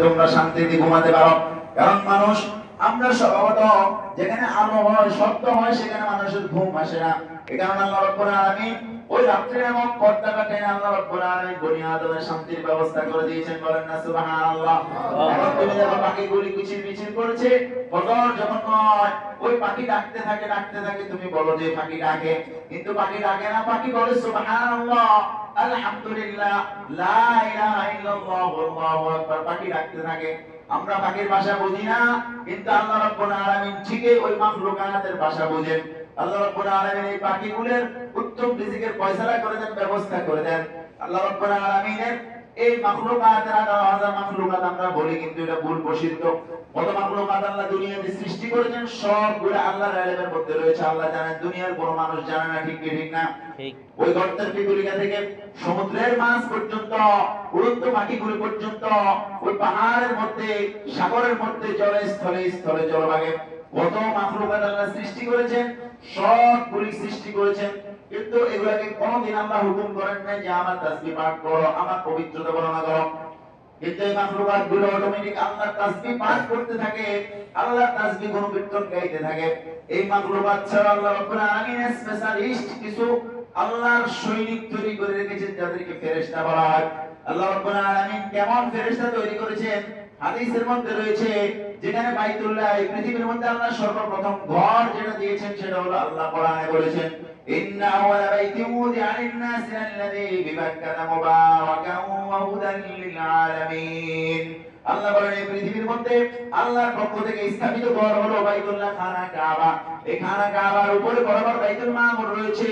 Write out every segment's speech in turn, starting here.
তোমরা শান্তিতে ঘুমাতে পারো। কারণ মানুষ আমরা স্বভাবত যেখানে আলো হয় শব্দ হয় সেখানে মানুষের ঘুম আসে না। এই কারণে আল্লাহ রাব্বুল আলামিন ওই রাত্রে এবং পর্দাটা টেনে আল্লাহ রাব্বুল আলামিন বনি আদমের শান্তির ব্যবস্থা করে দিয়েছেন। বলেন না সুবহানাল্লাহ। এখন তুমি দেখো পাখিগুলি কিচির মিচির করেছে, ফজর যখন হয় ওই পাখি ডাকতে থাকে তুমি বলো যে পাখি ডাকে, কিন্তু পাখি ডাকে না, পাখি বলে সুবহানাল্লাহ, আলহামদুলিল্লাহ, লা ইলাহা ইল্লাল্লাহ, আল্লাহু আকবার, পাখি ডাকতে থাকে। আমরা পাখির ভাষা বুঝি না, কিন্তু আল্লাহ রাব্বুল আলামিন ঠিকই ওই মাখলুকাতের ভাষা বুঝেন। আল্লাহ রাব্বুল আলামিন এই পাখিগুলোর উত্তম রিজিকের ফয়সালা করে দেন, ব্যবস্থা করে দেন। আল্লাহ রাব্বুল আলামিনের এই মাখলুকাতের ১৮,০০০ মাখলুকাত আমরা বলি, কিন্তু এটা ভুল প্রসিদ্ধ। কত মাখলুকাত আল্লাহ দুনিয়াতে সৃষ্টি করেছেন সবগুলো আল্লাহর ইলমের মধ্যে রয়েছে। আল্লাহ জানেন, দুনিয়ার কোনো মানুষ জানে না। ঠিক কি ঠিক না? ঠিক। ওই গর্তের পিপুলিকা থেকে সমুদ্রের মাছ পর্যন্ত, উড়ন্ত পাখিগুলি পর্যন্ত, ওই পাহাড়ের মধ্যে, সাগরের মধ্যে, জলে স্থলে স্থলে জলভাগে কত মাখলুকাত আল্লাহ সৃষ্টি করেছেন, সবগুলি সৃষ্টি করেছেন। কিন্তু এগুলাকে কোনদিন আল্লাহ হুকুম করেন নাই যে আমার তাসবিহ পাঠ করো, আমার পবিত্রতা বর্ণনা করো। কিন্তু এই মাখলুকাত গুলো অটোমেটিক আল্লাহর তাসবিহ পাঠ করতে থাকে, আল্লাহর তাসবিহ গুণকীর্তন গাইতে থাকে। এই মাখলুকাত ছাড়া আল্লাহ রাব্বুল আলামিন স্পেশালিস্ট কিছু আল্লাহর সৈনিক তৈরি করে রেখেছেন, যাদেরকে ফেরেশতা বলা হয়। আল্লাহ রাব্বুল আলামিন কেমন ফেরেশতা তৈরি করেছেন হাদিসের মধ্যে রয়েছে, যেখানে বাইতুল্লাহ, এই পৃথিবীর মধ্যে আল্লাহ সর্বপ্রথম ঘর যেটা দিয়েছেন সেটা হলো, আল্লাহ কোরআনে বলেছেন, ইন্না আওয়ালা বাইতিন উযিআ লিন-নাসি আল্লাযী বিবাক্কাতা মুবারাকান ওয়া হুদান লিল আলামিন। আল্লাহ বলেন এই পৃথিবীর মধ্যে আল্লাহর পক্ষ থেকে স্থাপিত ঘর হলো বাইতুল্লাহ, খানা কাবা। এই খানা কাবার উপরে বরাবর বাইতুল মামুর রয়েছে।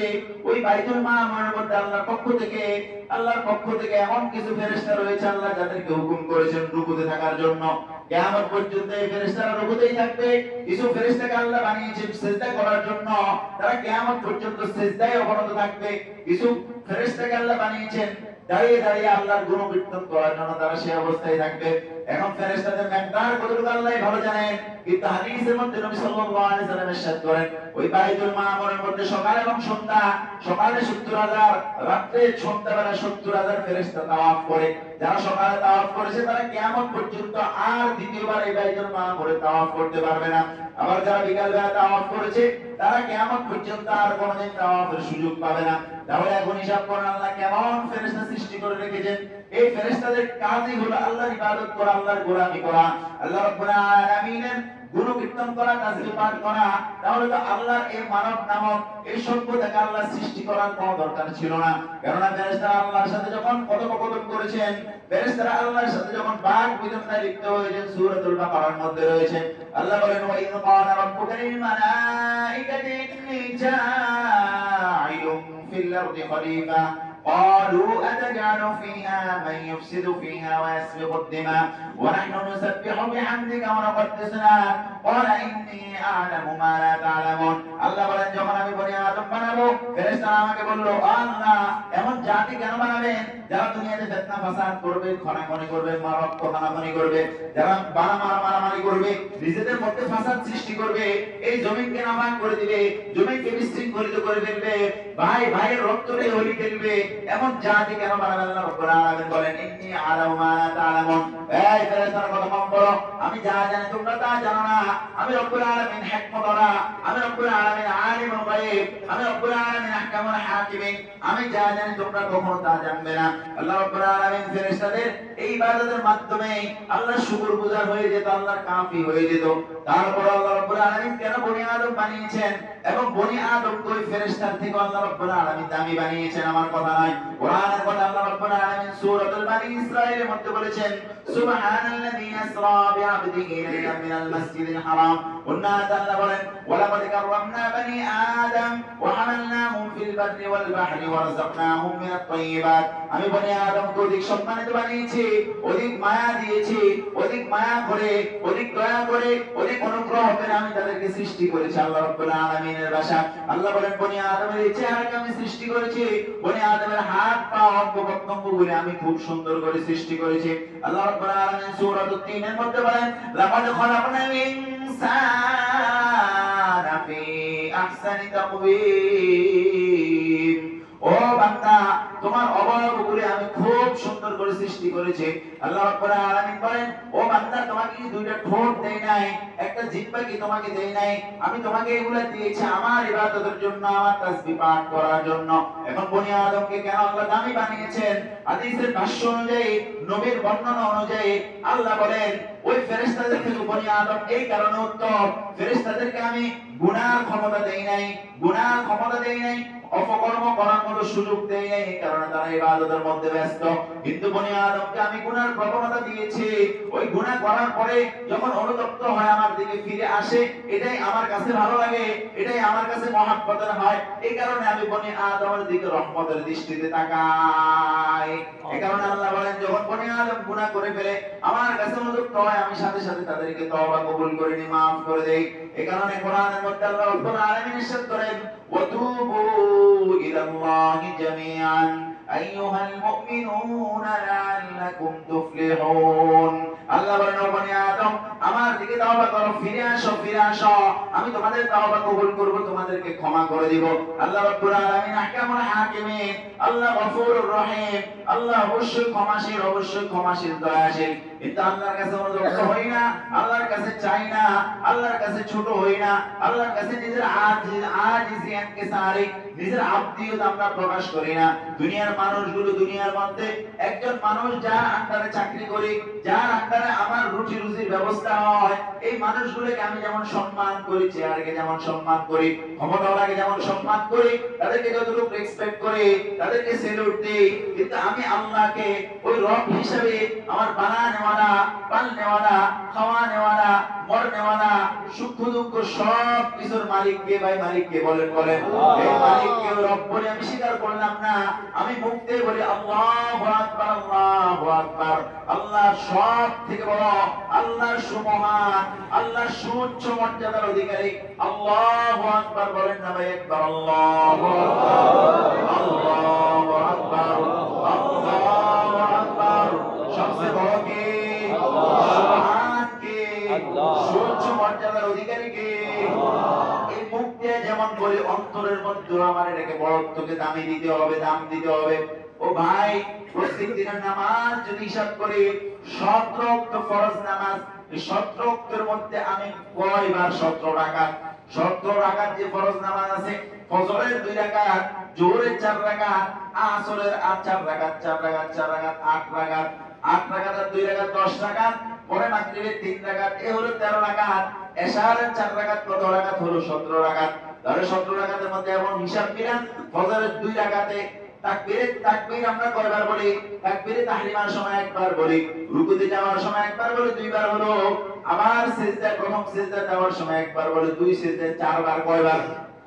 ওই বাইতুল মামুরের মধ্যে আল্লাহর পক্ষ থেকে এমন কিছু ফেরেশতা রয়েছে আল্লাহ যাদেরকে হুকুম করেছেন রুকুতে থাকার জন্য। কিয়ামত পর্যন্ত এই ফেরেশতারা রুকুতেই থাকবে। কিছু ফেরেশতাকে আল্লাহ বানিয়েছেন সিজদা করার জন্য, তারা কিয়ামত পর্যন্ত সিজদায় অবনত থাকবে। কিছু ফেরেশতাকে আল্লাহ বানিয়েছেন দাঁড়িয়ে দাঁড়িয়ে আল্লাহর গুণকীর্তন করার জন্য, তারা সেই অবস্থায় থাকবে। এখন ফেরেশতাদের মিকদার কতটুকু আল্লাহই ভালো জানেন, কিন্তু হাদিসের মধ্যে নবী সাল্লাল্লাহু আলাইহি সাল্লাম ইরশাদ করেন, ওই বাইতুল মামুরের মধ্যে সকাল এবং সন্ধ্যা, সকালে ৭০,০০০, রাতে সন্ধ্যাবেলা ৭০,০০০ ফেরেশতা তাওয়াফ করে। যারা সকালে তাওয়াফ করেছে তারা কিয়ামত পর্যন্ত আর দ্বিতীয়বার এই বাইতুল মামুরে তাওয়াফ করতে পারবে না। আবার যারা বিকালবেলা তাওয়াফ করেছে তারা কিয়ামত পর্যন্ত আর কোনোদিন তাওয়াফের সুযোগ পাবে না। তাহলে এখন হিসাব করেন আল্লাহ কেমন ফেরেশতা সৃষ্টি করে রেখেছেন। এই ফেরেশতাদের কাজই হলো আল্লাহর ইবাদত করা, আল্লাহর গোলামি করা, আল্লাহ রাব্বুল আলামিনের গুণকীর্তন করা, তাসবিহ পাঠ করা। তাহলে তো আল্লাহর এই মানব নামক এই সভ্যতাকে আল্লাহ সৃষ্টি করার কোনো দরকার ছিল না। কেননা ফেরেশতারা আল্লাহর সাথে যখন কথোপকথন করেছেন, ফেরেশতারা আল্লাহর সাথে যখন বাক বিতণ্ডায় লিপ্ত হয়েছেন, সূরাতুল বাকারার মধ্যে রয়েছে, আল্লাহ বলেন, ওয়া ইয ক্বালা রাব্বুকা লিল মালাইকাতি ইন্নী জাa'ইলুন ফিল আরদি খলিফা قالوا أتجعل فيها من يفسد فيها ويسفك الدماء ونحن نسبح بحمدك ونقدس لك قال إني أعلم ما لا تعلمون। আল্লাহ বলেন, যখন আমি বনি আদম বানাবো, ফেরেশতারা আমাকে বলল, আল্লাহ এমন জাতি কেন বানাবেন যারা দুনিয়াতে ফিতনা ফাসাদ করবে, খনাখনি করবে, রক্ত হানাহানি করবে, যারা মারামারি করবে, নিজেদের মধ্যে ফাসাদ সৃষ্টি করবে, এই জমিনকে নামাক করে দিবে, জমিনকে বিশৃঙ্খলিত করে ফেলবে, ভাই ভাইয়ের রক্ত নিয়ে হোলি খেলবে, এমন জাতি কেন বানাবেন? আল্লাহ রাব্বুল আলামিন বলেন, ইন্নী আ'লামু মা লা তা'লামুন। এই ফেরেশতারা কথা কম বলো, আমি যা জানি তোমরা তা জানো না। আমি রব্বুল আলামিন হিকমতওয়ালা, আমি রব্বুল আলামিন আলিমুল গায়ব, আমি রব্বুল আলামিন আহকামুল হাকিমিন। আমি যা জানি তোমরা কখনো তা জানবে না। আল্লাহ রাব্বুল আলামিন ফেরেশতাদের এই ইবাদতের মাধ্যমে আল্লাহর শুকরগুজার হয়ে যেত, আল্লাহর কাফি হয়ে যেত। তারপর আল্লাহ রাব্বুল আলামিন কেন বনি আদম বানিয়েছেন এবং বনি আদমকে ওই ফেরেশতার থেকে আল্লাহ রাব্বুল আলামিন দামি বানিয়েছেন আমার কথা নয়, কোরআনের কথা। আল্লাহ রাব্বুল আলামিন সূরাতুল বানি ইসরাঈলের মধ্যে বলেছেন, সুবহানাল্লাযী আসরা বিআবদিহি লাইলাম মিনাল মাসজিদিল হারাম। উন্নাত আল্লাহ বলেন, ওয়ালাকাদ কাররামনা বানি আদম ওয়া হামালনাহুম ফিল বাররি ওয়াল বাহরি ওয়া রাযাকনাহুম মিনাত তাইয়্যিবাত। আমি বনি আদমকে অধিক সম্মানিত বানিয়েছি, অধিক মায়া দিয়েছি, অধিক মায়া করে, অধিক দয়া করে, অধিক অনুগ্রহ করে আমি তাদেরকে সৃষ্টি করেছি। আল্লাহ রাব্বুল আলামিনের ভাষা। আল্লাহ বলেন, বনি আদমের এই চেহারাকে আমি সৃষ্টি করেছি, বনি আদমের হাত পা অঙ্গ প্রত্যঙ্গগুলি আমি খুব সুন্দর করে সৃষ্টি করেছি। আল্লাহ রাব্বুল আলামিন সূরাতুত তিনের মধ্যে বলেন, লাকাদ খালাকনাল ইনসানা ফি আহসানি তাকওয়িম। ও বান্দা, তোমার অবয়বগুলি আমি খুব সুন্দর করে সৃষ্টি করেছি। আল্লাহ রাব্বুল আলামিন বলেন, ও বান্দা, তোমাকে কি দুইটা ঠোঁট দেই নাই, একটা জিহ্বা কি তোমাকে দেই নাই? আমি তোমাকে এগুলা দিয়েছি আমার ইবাদতের জন্য, আমার তাসবিহ পাঠ করার জন্য। এখন বনি আদমকে কেন আল্লাহ দামি বানিয়েছেন? হাদিসের ভাষ্য অনুযায়ী, নবীর বর্ণনা অনুযায়ী আল্লাহ বলেন, ওই ফেরেশতাদের থেকে বনি আদম এই কারণে উত্তম, ফেরেশতাদেরকে আমি গুনার ক্ষমতা দেই নাই, গুনার ক্ষমতা দেই নাই, অপকর্ম করার মতো সুযোগ দেই নাই, এই কারণে তারা ইবাদতের মধ্যে ব্যস্ত। কিন্তু বনি আদমকে আমি গুনার প্রবণতা দিয়েছি। ওই গুনাহ করার পরে যখন অনুতপ্ত হয় আমার দিকে ফিরে আসে, এটাই আমার কাছে ভালো লাগে, এটাই আমার কাছে মহব্বতের হয়। এই কারণে আমি বনি আদমের দিকে রহমতের দৃষ্টিতে তাকাই। এই কারণে আল্লাহ বলেন, যখন বনি আদম গুনাহ করে ফেলে আমার কাছে অনুতপ্ত হয়, আমি সাথে সাথে তাদেরকে তওবা কবুল করে নি, maaf করে দেই। এই কারণে কোরআনের মধ্যে আল্লাহ রাব্বুল আলামিন ইরশাদ করেন, ওয়াতুবু ইলাল্লাহি জামিআন আইয়ুহাল মুমিনুনা লাআল্লাকুম তুফলিহুন। আল্লাহ বলেন, ও বনি আদম, আমার দিকে তওবা করো, ফিরে আসো, ফিরে আসো, আমি তোমাদের তওবা কবুল করব, তোমাদেরকে ক্ষমা করে দিব। আল্লাহ রাব্বুল আলামিন আহকামুল হাকিমিন, আল্লাহ গফুরুর রহিম, আল্লাহ অবশ্যই ক্ষমাশীল, অবশ্যই ক্ষমাশীল, দয়াশীল। কিন্তু আল্লাহর কাছে অনুরক্ত হই না, আল্লাহর কাছে চাই না, আল্লাহর কাছে ছোট হই না, আল্লাহর কাছে নিজের আজিজিয়াতকে সারি, নিজের আব্দিয়ত আমরা প্রকাশ করি না। দুনিয়ার মানুষগুলো, দুনিয়ার মধ্যে একজন মানুষ যার আন্ডারে চাকরি করি, যার আন্ডারে আমার রুটি রুজির ব্যবস্থা হয়, এই মানুষগুলোকে আমি যেমন সম্মান করি, চেয়ারকে যেমন সম্মান করি, ক্ষমতাওয়ালাকে যেমন সম্মান করি, তাদেরকে যতটুকু রেসপেক্ট করি, তাদেরকে সেলুট দিই, কিন্তু আমি আল্লাহকে ওই রব হিসেবে, আমার বানানেওয়ালা, পালনেওয়ালা, খাওয়ানেওয়ালা, মরনেওয়ালা, সুখ দুঃখ সব কিছুর মালিককে, ভাই মালিককে বলেন, বলেন এই মালিককে রব বলে আমি স্বীকার করলাম না। আমি মুখ দিয়ে বলি আল্লাহু আকবার, আল্লাহু আকবার। আল্লাহ সব থেকে বড়, আল্লাহর সুমহান, আল্লাহর সুউচ্চ মর্যাদার অধিকারী। আল্লাহু আকবার বলেন না ভাই, একবার আল্লাহু আকবার, আল্লাহু আকবার, আল্লাহু আকবার। সবচেয়ে বড় কে? সুবহান কে? সুউচ্চ মর্যাদার অধিকারী কে? এই মুখ দিয়ে যেমন বলি, অন্তরের মধ্যে আমার এটাকে বড়ত্বকে দামি দিতে হবে, দাম দিতে হবে। ও ভাই, প্রত্যেক দিনের নামাজ যদি হিসাব করি, 17 ওয়াক্ত ফরজ নামাজ, এই 17 ওয়াক্তের মধ্যে আমি কয়বার 17 রাকাত, 17 রাকাত যে ফরজ নামাজ আছে, ফজরের 2 রাকাত, জোহরের 4 রাকাত, আসরের 4 রাকাত, 4 রাকাত, 4 রাকাত, 8 রাকাত, 8 রাকাত আর 2 রাকাত 10 রাকাত, পরে মাগরিবের 3 রাকাত, এ হলো 13 রাকাত, এশারের 4 রাকাত, কত রাকাত হলো? 17 রাকাত। তাহলে 17 রাকাতের মধ্যে এমন হিসাব মিলান, ফজরের 2 রাকাতে তাকবীর আমরা কয়বার বলি? তাকবীরে তাহরিমার সময় একবার বলি, রুকুতে যাওয়ার সময় একবার বলি, 2 বার হলো। আবার সিজদায়, প্রথম সিজদায় যাওয়ার সময় একবার বলি, 2 সিজদায় 4 বার, কয়বার?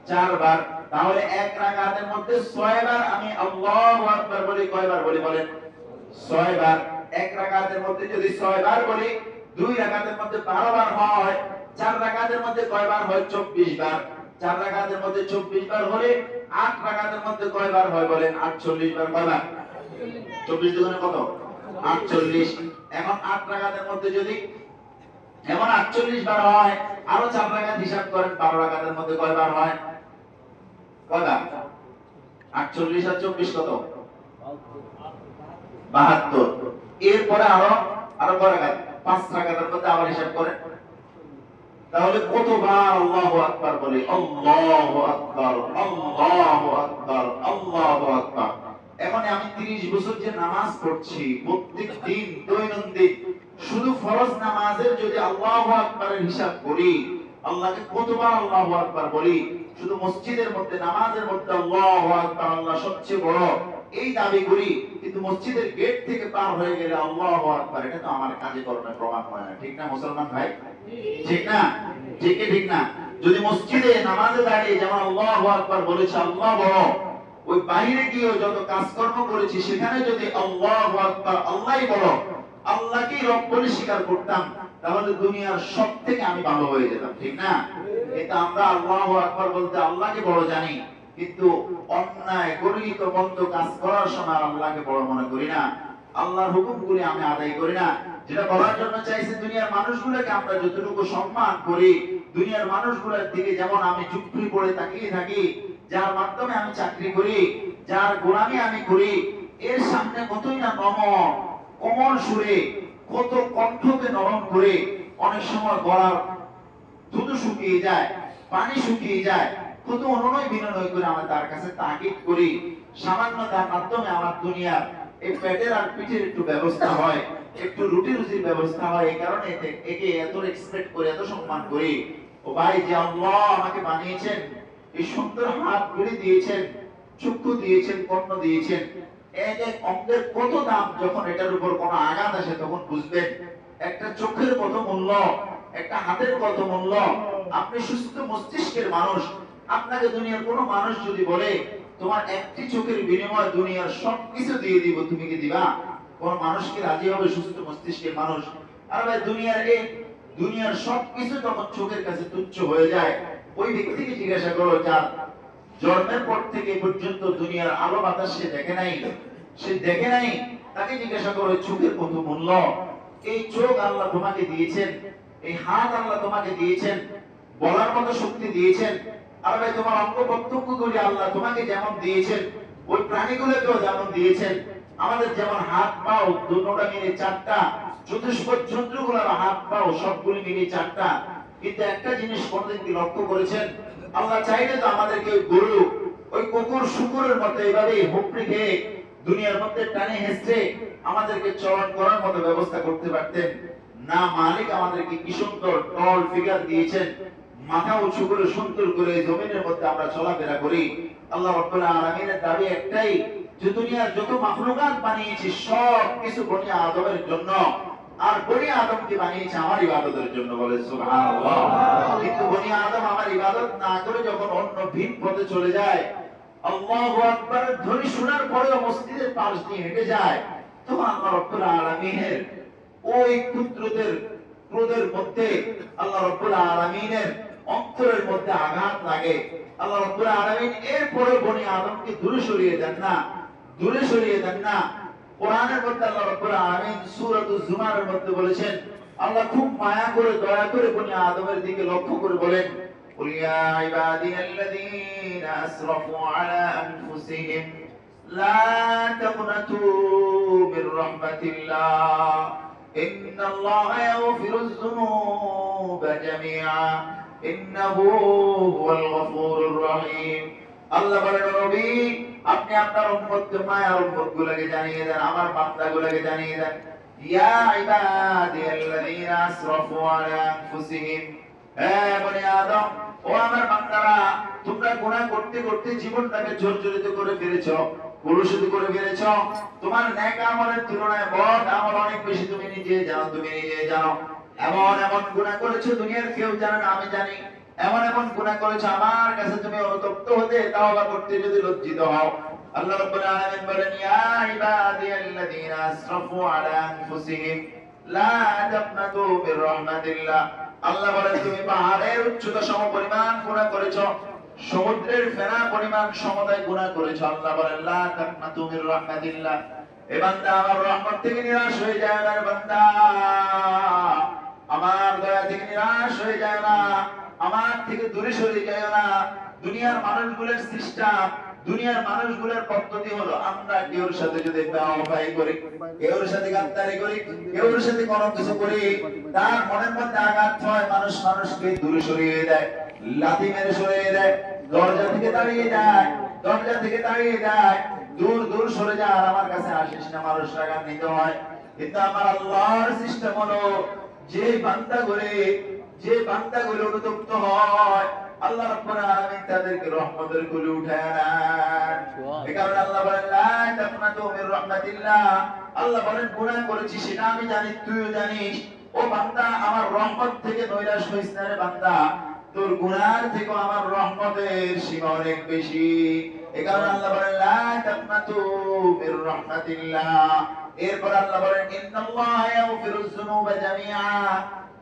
4 বার। তাহলে এক রাকাতের মধ্যে 6 বার আমি আল্লাহু আকবার বলি, কয়বার বলি বলেন? 6 বার। এক রাকাতের মধ্যে যদি 6 বার বলি, 2 রাকাতের মধ্যে 12 বার হয়, 4 রাকাতের মধ্যে কয়বার হয়? 24 বার। 4 রাকাতের মধ্যে 24 বার হলে 8 রাকাতের মধ্যে কয়বার হয় বলেন? 48 বার। কয়বার? 24 দুগুণে কত? 48। এখন 8 রাকাতের মধ্যে যদি এমন 48 বার হয়, আরো 4 রাকাত হিসাব করেন, 12 রাকাতের মধ্যে কয়বার হয়? কয়বার? 48 আর 24 কত? 72। এরপরে আরো কয় রাকাত? 5 রাকাতের মধ্যে আবার হিসাব করেন, তাহলে কতবার আল্লাহু আকবার বলি? আল্লাহু আকবার, আল্লাহু আকবার, আল্লাহু আকবার। এখন আমি 30 বছর যে নামাজ পড়ছি, প্রত্যেক দিন দৈনন্দিন শুধু ফরজ নামাজের যদি আল্লাহু আকবারের হিসাব করি, আল্লাহকে কতবার আল্লাহু আকবার বলি? শুধু মসজিদের মধ্যে, নামাজের মধ্যে আল্লাহু আকবার, আল্লাহ সবচেয়ে বড়, এই দাবি করি, কিন্তু মসজিদের গেট থেকে পার হয়ে গেলে আল্লাহু আকবার, এটা তো আমার কাজে কর্মে প্রমাণ হয় না। ঠিক না মুসলমান ভাই? ঠিক না? ঠিক কি ঠিক না? যদি মসজিদে নামাজে দাঁড়িয়ে যেমন আল্লাহু আকবার বলেছে, আল্লাহ বড়, ওই বাইরে গিয়ে যত কাজকর্ম করেছি সেখানে যদি আল্লাহু আকবার, আল্লাহই বড়, আল্লাহকেই রব বলে স্বীকার করতাম, তাহলে দুনিয়ার সব থেকে আমি ভালো হয়ে যেতাম। ঠিক না? কিন্তু আমরা আল্লাহু আকবার বলতে আল্লাহকে বড় জানি, কিন্তু অন্যায় গরিত বন্ধ কাজ করার সময় আল্লাহকে বড় মনে করি না, আল্লাহর হুকুমগুলি আমি আদায় করি না। যেটা বলার জন্য চাইছি, দুনিয়ার মানুষগুলোকে আমরা যতটুকু সম্মান করি, দুনিয়ার মানুষগুলোর দিকে যেমন আমি চুপ করে তাকিয়ে থাকি, যার মাধ্যমে আমি চাকরি করি, যার গোলামি আমি করি, এর সামনে কতই না নমন কোমল সুরে কত কণ্ঠকে নরম করে অনেক সময় গলার দুধ শুকিয়ে যায়, পানি শুকিয়ে যায়, কত অনুনয় বিনয় করে আমরা তার কাছে তাকিদ করি, সামান্য তার মাধ্যমে আমার দুনিয়ার এই পেটের আর পিঠের একটু ব্যবস্থা হয়, একটু রুটি রুজির ব্যবস্থা হয়। এই কারণে একে এত রেসপেক্ট করে, এত সম্মান করি। ও ভাই, যে আল্লাহ আমাকে বানিয়েছেন, এই সুন্দর হাত গড়ে দিয়েছেন, চক্ষু দিয়েছেন, কর্ণ দিয়েছেন, এক এক অঙ্গের কত দাম, যখন এটার উপর কোনো আঘাত আসে তখন বুঝবেন একটা চোখের কত মূল্য, একটা হাতের কত মূল্য। আপনি সুস্থ মস্তিষ্কের মানুষ, আপনাকে দুনিয়ার কোনো মানুষ যদি বলে তোমার একটি চোখের বিনিময়ে দুনিয়ার সবকিছু দিয়ে দিব, তুমি কি দিবা? কোন মানুষ কি রাজি হবে? সুস্থ মস্তিষ্কের মানুষ। আর ভাই, দুনিয়ার সবকিছু তখন চোখের কাছে তুচ্ছ হয়ে যায়। ওই ব্যক্তিকে জিজ্ঞাসা করো যার জন্মের পর থেকে পর্যন্ত দুনিয়ার আলো বাতাস সে দেখে নাই, তাকে জিজ্ঞাসা করো চোখের কত মূল্য। এই চোখ আল্লাহ তোমাকে দিয়েছেন, এই হাত আল্লাহ তোমাকে দিয়েছেন, বলার মতো শক্তি দিয়েছেন। আর ভাই, তোমার অঙ্গ প্রত্যঙ্গগুলি আল্লাহ তোমাকে যেমন দিয়েছেন, ওই প্রাণীগুলোকেও যেমন দিয়েছেন। আমাদের যেমন হাত পাও দুটোটা মিলে চারটা, চতুষ্পদ জন্তুগুলোর হাত পাও সবগুলি মিলে চারটা, কিন্তু একটা জিনিস কোনদিন কি লক্ষ্য করেছেন? আল্লাহ চাইলে তো আমাদেরকে গরু, ওই কুকুর শুকুরের মতো এইভাবে হুপড়ি খেয়ে দুনিয়ার মধ্যে টানে হেসে আমাদেরকে চলন করার মতো ব্যবস্থা করতে পারতেন না। মালিক আমাদেরকে কি সুন্দর টল ফিগার দিয়েছেন, মাথা উঁচু করে সুন্দর করে জমিনের মধ্যে আমরা চলাফেরা করি। আল্লাহ রাব্বুল আলামিনের দাবি একটাই, যে দুনিয়ার যত মাখলুকাত বানিয়েছি সব কিছু বনি আদমের জন্য, আর বনি আদমকে বানিয়েছে আমার ইবাদতের জন্য। বলে সুবহানাল্লাহ। কিন্তু বনি আদম আমার ইবাদত না করে যখন অন্য ভিন পথে চলে যায়, আল্লাহু আকবার ধ্বনি শোনার পরেও মসজিদের পাশ দিয়ে হেঁটে যায়, তখন আল্লাহ রাব্বুল আলামিনের ওই ক্রোধের মধ্যে আল্লাহ রাব্বুল আলামিনের অন্তরের মধ্যে আঘাত লাগে। আল্লাহ রাব্বুল আলামিন এরপরে বনি আদমকে দূরে সরিয়ে দেন না। কোরআনের মধ্যে আল্লাহ রাব্বুল আলামিন সূরাতুজ জুমারের মধ্যে বলেছেন, আল্লাহ খুব মায়া করে দয়া করে বনি আদমের দিকে লক্ষ্য করে বলেন, قل يا عبادي الذين أسرفوا على أنفسهم لا تقنطوا من رحمة الله إن الله يغفر الذنوب جميعا إنه هو الغفور الرحيم। আল্লাহ বলেন, নবী আপনি আপনার উম্মতকে, মায়ার উম্মতগুলোকে জানিয়ে দেন, আমার বান্দাগুলোকে জানিয়ে দেন, ইয়া ইবাদিয়াল্লাযীনা আসরাফু আলা আনফুসিহিম, হে বনি আদম, ও আমার বান্দারা, তোমরা গুনাহ করতে করতে জীবনটাকে জর্জরিত করে ফেলেছো, কলুষিত করে ফেলেছো। তোমার নেক আমলের তুলনায় বদ আমল অনেক বেশি, তুমি নিজে জানো। এমন গুনাহ করেছো দুনিয়ার কেউ জানে না, আমি জানি। এমন গুনাহ করেছো আমার কাছে তুমি অনুতপ্ত হতে, তাওবা করতে যদি লজ্জিত হও। আল্লাহ রাব্বুল আলামিন বলেন, ইয়া ইবাদিয়াল্লাযীনা আসরাফু আলা আনফুসিহিম লা তাকনাতু মির রাহমাতিল্লাহ। আল্লাহ বলেন, তুমি পাহাড়ের উচ্চতা সমপরিমাণ গুনাহ করেছো, সমুদ্রের ফেনা পরিমাণ সমতায় গুনাহ করেছো। আল্লাহ বলেন, লা তাকনাতু মির রাহমাতিল্লাহ। এ বান্দা, আমার রহমত থেকে নিরাশ হয়ে যায় না। বান্দা, আমার দয়া থেকে নিরাশ হয়ে যায় না, আমার থেকে দূরে সরে যায় না। দুনিয়ার মানুষগুলোর সিস্টেম, দুনিয়ার মানুষগুলোর পদ্ধতি হলো, আমরা কেউর সাথে যদি বেয়াদবি করি, কেউর সাথে গাদ্দারি করি, কেউর সাথে কোনো কিছু করি, তার মনের মধ্যে আঘাত হয়, মানুষকে দূরে সরিয়ে দেয়, লাথি মেরে সরিয়ে দেয়, দরজা থেকে তাড়িয়ে দেয়, দূর সরে যা, আর আমার কাছে আসিস না, মানুষ রাগান্বিত হয়। কিন্তু আমার আল্লাহর সিস্টেম হলো, যে বান্দাগুলো অনুতপ্ত হয়, আল্লাহ রাব্বুল আলামিন তাদেরকে রহমতের কোলে উঠায় নেন। এই কারণে আল্লাহ বলেন, লা তাকনাতু মির রাহমাতিল্লাহ। আল্লাহ বলেন, গুনাহ করেছি সেটা আমি জানি, তুইও জানিস। ও বান্দা, আমার রহমত থেকে নৈরাশ হইস না রে বান্দা, তোর গুনার থেকে আমার রহমতের সীমা অনেক বেশি। এই কারণে আল্লাহ বলেন, লা তাকনাতু মির রাহমাতিল্লাহ। এরপর আল্লাহ বলেন, ইন্নাল্লাহা ইয়াগফিরুয যুনুবা জামিআ।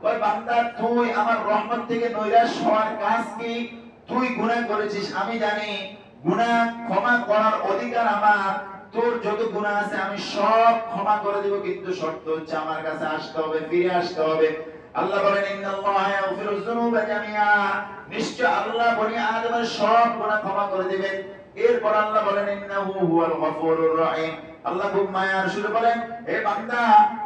ওই বান্দা, তুই আমার রহমত থেকে নৈরাশ হওয়ার কাজ কি? তুই গুনাহ করেছিস, আমি জানি। গুনাহ ক্ষমা করার অধিকার আমার। তোর যত গুনাহ আছে আমি সব ক্ষমা করে দেব, কিন্তু শর্ত হচ্ছে আমার কাছে আসতে হবে, ফিরে আসতে হবে। আল্লাহ বলেন, ইন্নাল্লাহা ইয়াগফিরুয যুনুবা জামিআ। নিশ্চয় আল্লাহ বনি আদমের সব গুনাহ ক্ষমা করে দিবেন। এরপর আল্লাহ বলেন ইন্নাহু হুয়াল গফুরুর রহিম। আল্লাহ খুব মায়ার সুরে বলেন, হে বান্দা,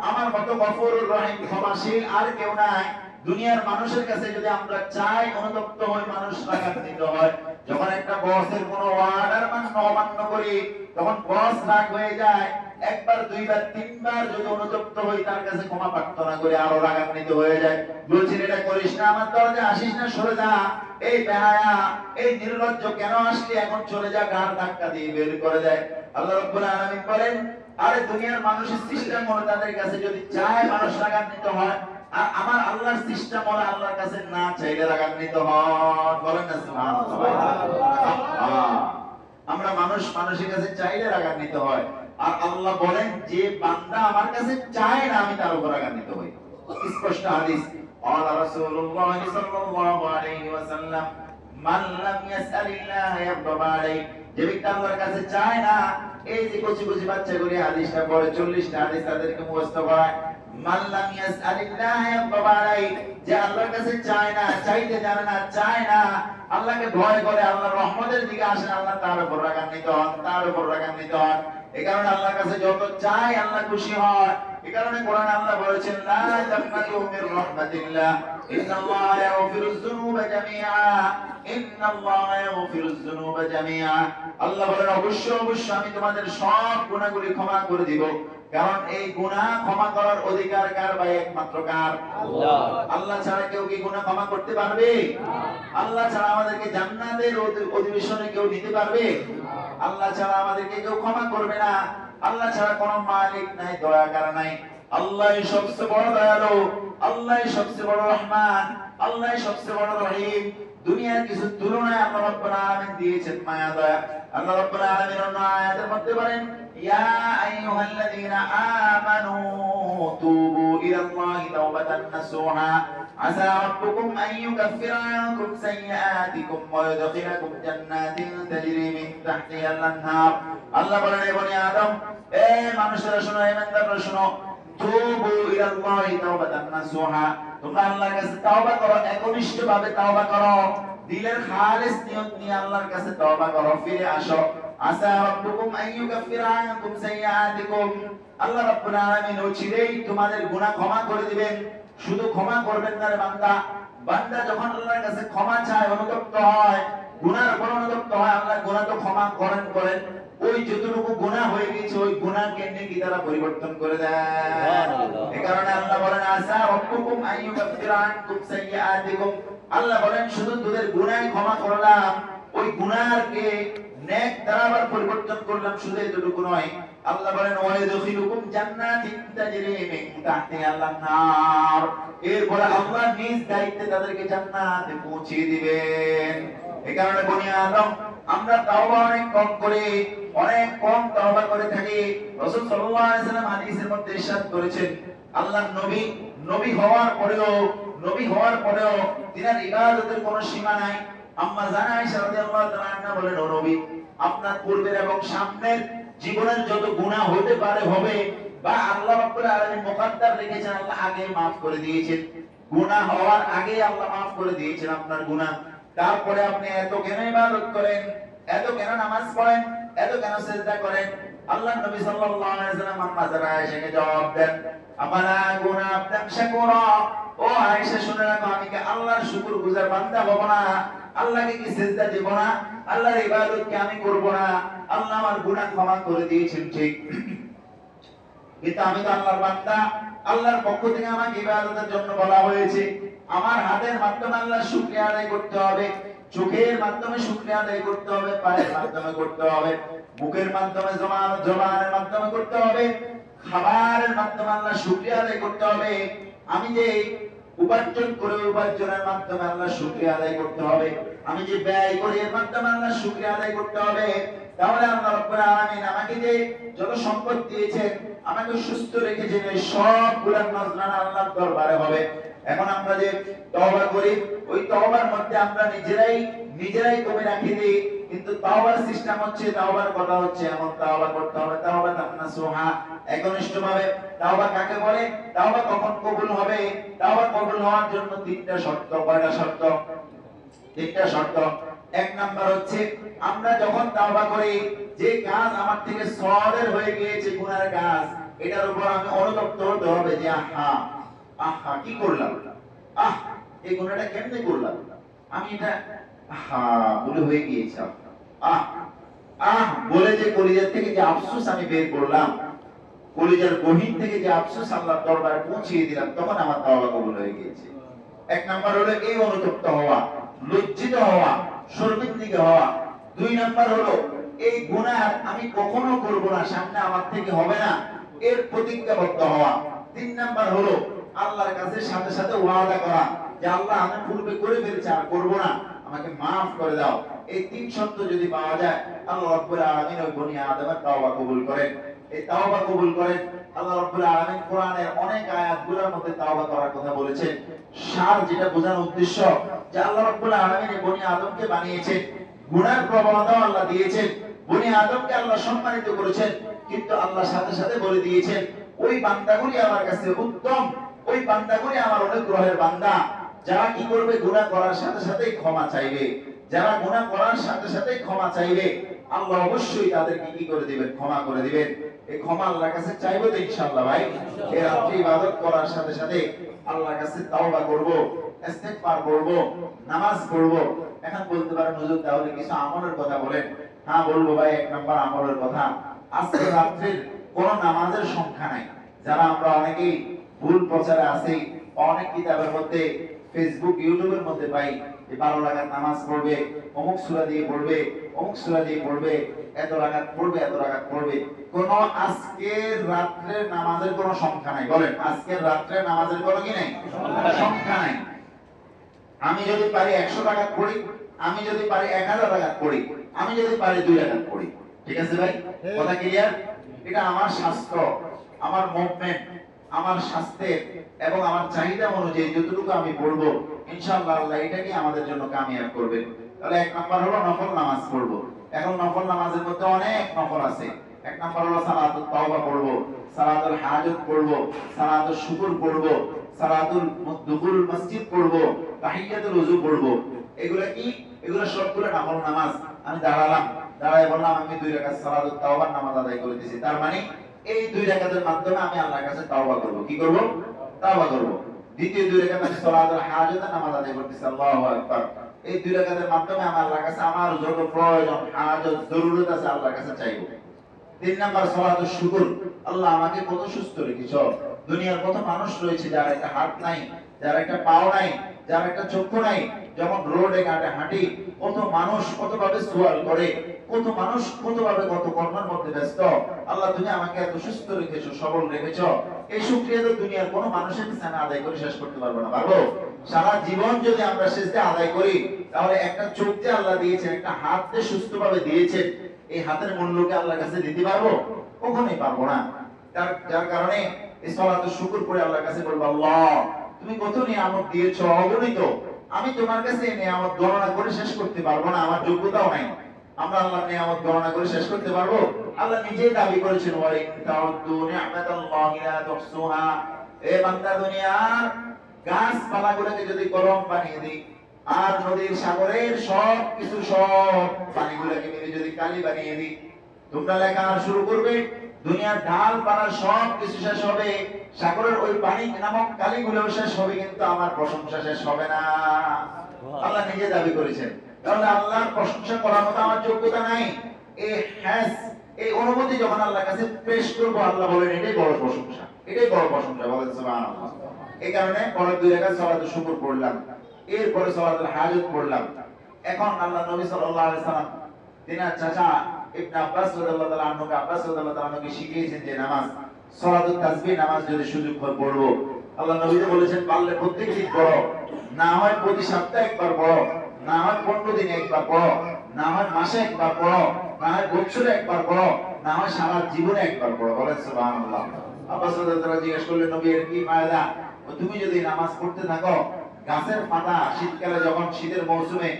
আমার মতো গফুরুর রহিম ক্ষমাশীল আর কেউ নাই। দুনিয়ার মানুষের কাছে যদি আমরা চাই, অনুতপ্ত হই, মানুষ রাগান্বিত হয়। যখন একটা বসের কোনো অর্ডার অমান্য করি, তখন বস রাগ হয়ে যায়। একবার, দুইবার, তিনবার যদি অনুতপ্ত হই, তার কাছে ক্ষমা প্রার্থনা করে আরো রাগান্বিত হয়ে যায়। বলছেন এটা করিস না, আমার দরজা আসিস না, সরে যা, এই বেহায়া, এই নির্লজ্জ, কেন আসলি, এখন চলে যা, গার ধাক্কা দিয়ে বের করে দেয়। আল্লাহ রাব্বুল আলামিন বলেন, আরে দুনিয়ার মানুষের সিস্টেম হলো তাদের কাছে যদি চায় মানুষ রাগান্বিত হয়, আর আমার আল্লাহর সিস্টেম হলো আল্লাহর কাছে না চাইলে রাগান্বিত হন। বলেন না সুবহানাল্লাহ। আমরা মানুষের কাছে চাইলে রাগান্বিত হয়, আর আল্লাহ বলেন যে বান্দা আমার কাছে চায় না, আমি তার উপর রাগান্বিত হই। স্পষ্ট হাদিস, قال رسول الله صلى الله عليه وسلم من لم يسأل الله يغضب عليه। যে ব্যক্তি আল্লাহর কাছে চায় না, এই যে কচি কচি বাচ্চাগুলি হাদিসটা পড়ে, 40টা হাদিস তাদেরকে মুখস্থ করায়, মান লাম ইয়াসআলিল্লাহ ইয়াগضب আলাইহি, যে আল্লাহর কাছে চায় না, চাইতে জানে না, চায় না, আল্লাহকে ভয় করে, আল্লাহর রহমতের দিকে আসেন, আল্লাহ তার উপর রাগান্বিত হন, তার উপর রাগান্বিত হন। এই কারণে আল্লাহর কাছে যত চাই আল্লাহ খুশি হয়। এই কারণে কোরআনে আল্লাহ বলেছেন, লা তাকনাতু মির রাহমাতিল্লাহ ইন্নাল্লাহা ইয়াগফিরুয যুনুবা জামিআ, ইন্নাল্লাহা ইয়াগফিরুয যুনুবা জামিআ। আল্লাহ বলেন, অবশ্যই অবশ্যই আমি তোমাদের সব গুনাহগুলি ক্ষমা করে দিব। কারণ এই গুনাহ ক্ষমা করার অধিকার কার? ভাই, একমাত্র কার? আল্লাহ। আল্লাহ ছাড়া কেউ কি গুনাহ ক্ষমা করতে পারবে? আল্লাহ ছাড়া আমাদেরকে জান্নাতের অধিবেশনে কেউ নিতে পারবে? আল্লাহ ছাড়া আমাদেরকে কেউ ক্ষমা করবে না। আল্লাহ ছাড়া কোনো মালিক নাই, দয়াকার নাই। আল্লাহই সবচেয়ে বড় দয়ালু, আল্লাহই সবচেয়ে বড় রহমান, আল্লাহই সবচেয়ে বড় রহিম। দুনিয়ার কিছু তুলনায় আল্লাহ রাব্বুল আলামিন দিয়েছেন মায়া দয়া। আল্লাহ রাব্বুল আলামিন অন্য আয়াতের মধ্যে বলেন, ইয়া আইয়ুহাল্লাযীনা আমানু তুবু ইলাল্লাহি তাওবাতান নাসুহা আসা রাব্বুকুম আন ইউকাফিরা আনকুম সাইয়্যাতিকুম ওয়া ইউদখিলাকুম জান্নাতিন তাজরি মিন তাহতিহাল আনহার। আল্লাহ বলেন, হে বনি আদম, এ মানুষেরা শোনো, ইমানদাররা শোনো, তুবু ইলাল্লাহি তাওবাতান নাসুহা, তোমরা আল্লাহর কাছে তওবা করো, একনিষ্ঠভাবে তওবা করো, দিলের খালিস নিয়ত নিয়ে আল্লাহর কাছে তওবা করো, ফিরে আসো। আসা রাব্বুকুম আন ইউকাফিরা আনকুম সাইয়্যাতিকুম, আল্লাহ রাব্বুল আলামিন অচিরেই তোমাদের গুনাহ ক্ষমা করে দিবেন। শুধু ক্ষমা করবেন না রে বান্দা, বান্দা যখন আল্লাহর কাছে ক্ষমা চায়, অনুতপ্ত হয়, গুনার উপর অনুতপ্ত হয়, আল্লাহ গুনাহ তো ক্ষমা করেন, ওই যতটুকু গুনাহ হয়ে গেছে ওই গুনাহকে নেকি দ্বারা পরিবর্তন করে দেন। এই কারণে আল্লাহ বলেন, আসা রাব্বুকুম আন ইউকাফিরা আনকুম সাইয়্যাতিকুম, আল্লাহ বলেন শুধু তোদের গুনাহ ক্ষমা করলাম, ওই গুনাহকে নেক দ্বারা আবার পরিবর্তন করলাম, শুধু এতটুকু নয়। আল্লাহ বলেন, ওয়া ইদখিলুকুম জান্নাতিন তাজরি মিন তাহতিহাল আনহার, এরপর আল্লাহ নিজ দায়িত্বে তাদেরকে জান্নাতে পৌঁছে দিবেন। এই কারণে বনি আদম, আমরা তাওবা অনেক কম করি, অনেক কম তাওবা করে থাকি। রাসূল সাল্লাল্লাহু আলাইহি ওয়াসাল্লাম হাদিসের মধ্যে ইরশাদ করেছেন, আল্লাহর নবী হওয়ার পরেও তিনার ইবাদতের কোনো সীমা নাই। আম্মা জানা আয়েশা রাদিয়াল্লাহু তাআলা আনহা বলেন, ও নবী, আপনার পূর্বের এবং সামনের জীবনের যত গুনাহ হতে পারে হবে, বা আল্লাহ রাব্বুল আলামিন মুকদ্দার রেখেছেন, আল্লাহ আগে maaf করে দিয়েছেন, গুনাহ হওয়ার আগে আল্লাহ maaf করে দিয়েছেন আপনার গুনাহ। তারপরে আপনি এত কেন ইবাদত করেন, এত কেন নামাজ পড়েন, এত কেন সিজদা করেন? আল্লাহ নবী সাল্লাল্লাহু আলাইহি ওয়াসাল্লাম আম্মা জানা আয়েশাকে জবাব দেন, আমালা গুনা আবদান শাকুরা, ও আয়েশা শুনে রাখো, আমি কি আল্লাহর শুকরগুজার বান্দা হব না? আল্লাহকে কি সিজদা দেব না? আল্লাহর ইবাদত কি আমি করব না? আল্লাহ আমার গুনাহ ক্ষমা করে দিয়েছেন ঠিক, কিন্তু আমি তো আল্লাহর বান্দা, আল্লাহর পক্ষ থেকে আমাকে ইবাদতের জন্য বলা হয়েছে। আমার হাতের মাধ্যমে আল্লাহর শুকরিয়া আদায় করতে হবে, চোখের মাধ্যমে শুকরিয়া আদায় করতে হবে, পায়ের মাধ্যমে করতে হবে, মুখের মাধ্যমে, জবানের মাধ্যমে করতে হবে, খাবারের মাধ্যমে আল্লাহ শুকরিয়া আদায় করতে হবে। আমি যে উপার্জন করে উপার্জনের মাধ্যমে আল্লাহ শুকরিয়া আদায় করতে হবে, আমি যে ব্যয় করি এর মাধ্যমে আল্লাহ শুকরিয়া আদায় করতে হবে। তাহলে আল্লাহ রাব্বুল আলামিন আমাকে যে যত সম্পদ দিয়েছেন, আমাকে সুস্থ রেখেছেন, এই সবগুলোর নজরানা আল্লাহর দরবারে হবে। এখন আমরা যে তওবা করি, ওই তওবার মধ্যে আমরা নিজেরাই কমে রাখি দিই, কিন্তু তওবার সিস্টেম হচ্ছে, তওবার কথা হচ্ছে এমন তওবা করতে হবে, তওবা নাসুহা, একনিষ্ঠভাবে। তওবা কাকে বলে? তওবা কখন কবুল হবে? তওবা কবুল হওয়ার জন্য তিনটা শর্ত। কয়টা শর্ত? তিনটা শর্ত। এক নাম্বার হচ্ছে আমরা যখন তাওবা করি, যে কাজ আমার থেকে সওয়াবের হয়ে গিয়েছে, গুনার কাজ, এটার উপর আমি অনুতপ্ত হতে হবে যে আহা আহা কি করলাম, আহ এই গুনাহটা কেমনে করলাম, আমি এটা আহা ভুল হয়ে গিয়েছে, আহ আহ বলে যে কলিজার থেকে যে আফসোস আমি বের করলাম, কলিজার গহীন থেকে যে আফসোস আল্লাহর দরবারে পৌঁছিয়ে দিলাম, তখন আমার তাওবা কবুল হয়ে গিয়েছে। এক নাম্বার হলো এই অনুতপ্ত হওয়া, লজ্জিত হওয়া, শর্মিন্দিকা হওয়া। দুই নাম্বার হলো এই গুনাহ আমি কখনো করব না, সামনে আমার থেকে হবে না, এর প্রতিজ্ঞাবদ্ধ হওয়া। তিন নাম্বার হলো আল্লাহর কাছে সাথে সাথে ওয়াদা করা যে আল্লাহ আমি পূর্বে করে ফেলেছি, আর করব না, আমাকে maaf করে দাও। এই তিন শর্ত যদি পাওয়া যায়, আল্লাহ রাব্বুল আলামিন ওই বনি আদমের তাওবা কবুল করেন। এই তাওবা কবুল করেন। আল্লাহ রাব্বুল আলামিন কোরআনের অনেক আয়াতগুলোর মধ্যে তাওবা করার কথা বলেছেন। সার যেটা বোঝানোর উদ্দেশ্য যে আল্লাহ রাব্বুল আলামিন এই বনি আদমকে বানিয়েছেন, গুনার প্রবণতা আল্লাহ দিয়েছেন, বনি আদমকে আল্লাহ সম্মানিত করেছেন, কিন্তু আল্লাহ সাথে সাথে বলে দিয়েছেন ওই বান্দাগুলি আমার কাছে উত্তম, ওই বান্দাগুলি আমার অনুগ্রহের বান্দা, যারা কি করবে, গুনাহ করার সাথে সাথেই ক্ষমা চাইবে। যারা গুনাহ করার সাথে সাথেই ক্ষমা চাইবে, আল্লাহ অবশ্যই তাদেরকে কি করে দিবেন, ক্ষমা করে দিবেন। এই ক্ষমা আল্লাহর কাছে চাইবো তো ইনশাআল্লাহ ভাই। এই রাত্রি ইবাদত করার সাথে সাথে আল্লাহর কাছে তাওবা করব, ইস্তেগফার করব, নামাজ পড়ব। এখন বলতে পারেন হুজুর তাহলে কিছু আমলের কথা বলেন। হ্যাঁ বলবো ভাই, এক নাম্বার আমলের কথা, আজকে রাত্রির কোন নামাজের সংখ্যা নাই। যারা আমরা অনেকেই ভুল প্রচারে আছি, অনেক কিতাবের মধ্যে, ফেসবুক ইউটিউবের মধ্যে পাই যে 12 রাকাত নামাজ পড়বে, অমুক সূরা দিয়ে পড়বে, অমুক সূরা দিয়ে পড়বে, এত রাকাত পড়বে, এত রাকাত পড়বে। কোন আজকের রাত্রের নামাজের কোনো সংখ্যা নাই। বলেন আজকের রাত্রের নামাজের কোনো কি নাই, সংখ্যা নাই। আমি যদি পারি 100 রাকাত পড়ি, আমি যদি পারি 1000 রাকাত পড়ি, আমি যদি পারি 2 রাকাত পড়ি, ঠিক আছে ভাই? কথা ক্লিয়ার? এটা আমার স্বাস্থ্য, আমার মুভমেন্ট, আমার স্বাস্থ্যের এবং আমার চাহিদা অনুযায়ী যতটুকু আমি পড়বো, ইনশাআল্লাহ আল্লাহ এটাকে আমাদের জন্য কামিয়াব করবেন। তাহলে এক নাম্বার হলো নফল নামাজ পড়বো। এখন নফল নামাজের মধ্যে অনেক নফল আছে। এক নাম্বার হলো সালাতুত তাওবা পড়বো, সালাতুল হাজত পড়বো, সালাতুল শুকর পড়বো, সালাতুল দুখুল মসজিদ পড়বো, তাহিয়াতুল ওযু পড়বো। এগুলা কি? এগুলা সবগুলো নফল নামাজ। আমি দাঁড়ালাম, দাঁড়ায় বললাম আমি 2 রাকাত সালাতুত তাওবার নামাজ আদায় করে দিয়েছি। তার মানে এই 2 রাকাতের মাধ্যমে আমি আল্লাহর কাছে তাওবা করব। কি করব? তাওবা করব। দ্বিতীয় 2 রাকাত আমি সালাতুল হাজতের নামাজ আদায় করতেছি। আল্লাহু আকবার। এই 2 রাকাতের মাধ্যমে আমি আল্লাহর কাছে আমার যত প্রয়োজন, হাজত, জরুরত আছে আল্লাহর কাছে চাইবো। 3 নাম্বার সালাতুল শুকর। আল্লাহ আমাকে কত সুস্থ রেখেছো। দুনিয়ার কত মানুষ রয়েছে যার একটা হাত নাই, যার একটা পাও নাই, যার একটা চক্ষু নাই। যখন রোডে ঘাটে হাঁটি, কত মানুষ কতভাবে সুয়াল করে, কত মানুষ কতভাবে কত কর্মের মধ্যে ব্যস্ত। আল্লাহ তুমি আমাকে এত সুস্থ রেখেছো, সবল রেখেছো। এই শুকরিয়া তো দুনিয়ার কোনো মানুষের কাছে আদায় করে শেষ করতে পারবো না। পারবো? সারা জীবন যদি আমরা শেষে আদায় করি, তাহলে একটা চোখ যে আল্লাহ দিয়েছেন, একটা হাত যে সুস্থভাবে দিয়েছেন, এই হাতের মূল্যকে আল্লাহর কাছে দিতে পারবো? কখনোই পারবো না। যার কারণে এই সালাতুল শুকর করে আল্লাহর কাছে বলবো, আল্লাহ তুমি কত নিয়ামত দিয়েছো, অগণিত। আমি তোমার কাছে এই নিয়ামত গণনা করে শেষ করতে পারবো না, আমার যোগ্যতাও নাই। আমরা আল্লাহর নিয়ামত গণনা করে শেষ করতে পারবো? আল্লাহ নিজেই দাবি করেছেন, ওয়া ইন তাউদ্দু নি'মাতাল্লাহি লা তুহসুহা। এ বান্দা, দুনিয়ার গাছপালাগুলোকে যদি কলম বানিয়ে দিই, আর নদীর সাগরের সব কিছু, সব পানিগুলোকে মিলে যদি কালি বানিয়ে দিই, তোমরা লেখা শুরু করবে, দুনিয়ার ঢাল পাড়ার সব কিছু শেষ হবে, সাগরের ওই পানি নামক কালিগুলো শেষ হবে, কিন্তু আমার প্রশংসা শেষ হবে না। আল্লাহ নিজে দাবি করেছেন। তাহলে আল্লাহর প্রশংসা করার মতো আমার যোগ্যতা নাই। এই অনুমতি যখন আল্লাহর কাছে পেশ করব, আল্লাহ বলেন এটাই বড় প্রশংসা, এটাই বড় প্রশংসা। বলেন সুবহানাল্লাহ। এই কারণে পরে 2 রাকাত সালাতুল শুকর পড়লাম, এরপরে সালাতুল হাজত পড়লাম। এখন আল্লাহ নবী সাল্লাল্লাহু আলাইহি সাল্লাম তিনার চাচা ইবনে আব্বাস রাদিয়াল্লাহু তাআলা আনহু আব্বাস রাদিয়াল্লাহু তাআলা আনহুকে শিখিয়েছেন যে নামাজ, সালাতুত তাসবিহ নামাজ যদি সুযোগ হয় পড়বো। আল্লাহ নবী বলেছেন পারলে প্রত্যেক দিন পড়ো, না হয় প্রতি সপ্তাহে একবার পড়ো, না হয় 15 দিনে একবার পড়ো, না হয় মাসে একবার পড়ো, না হয় বছরে একবার পড়ো, না হয় সারা জীবনে একবার পড়ো। বলেন সুবহানাল্লাহ। আব্বাস রাদিয়াল্লাহু তাআলা জিজ্ঞেস করলেন, নবী এর কি ফায়দা? তুমি যদি নামাজ পড়তে থাকো, গাছের পাতা শীতকালে যখন শীতের মৌসুমে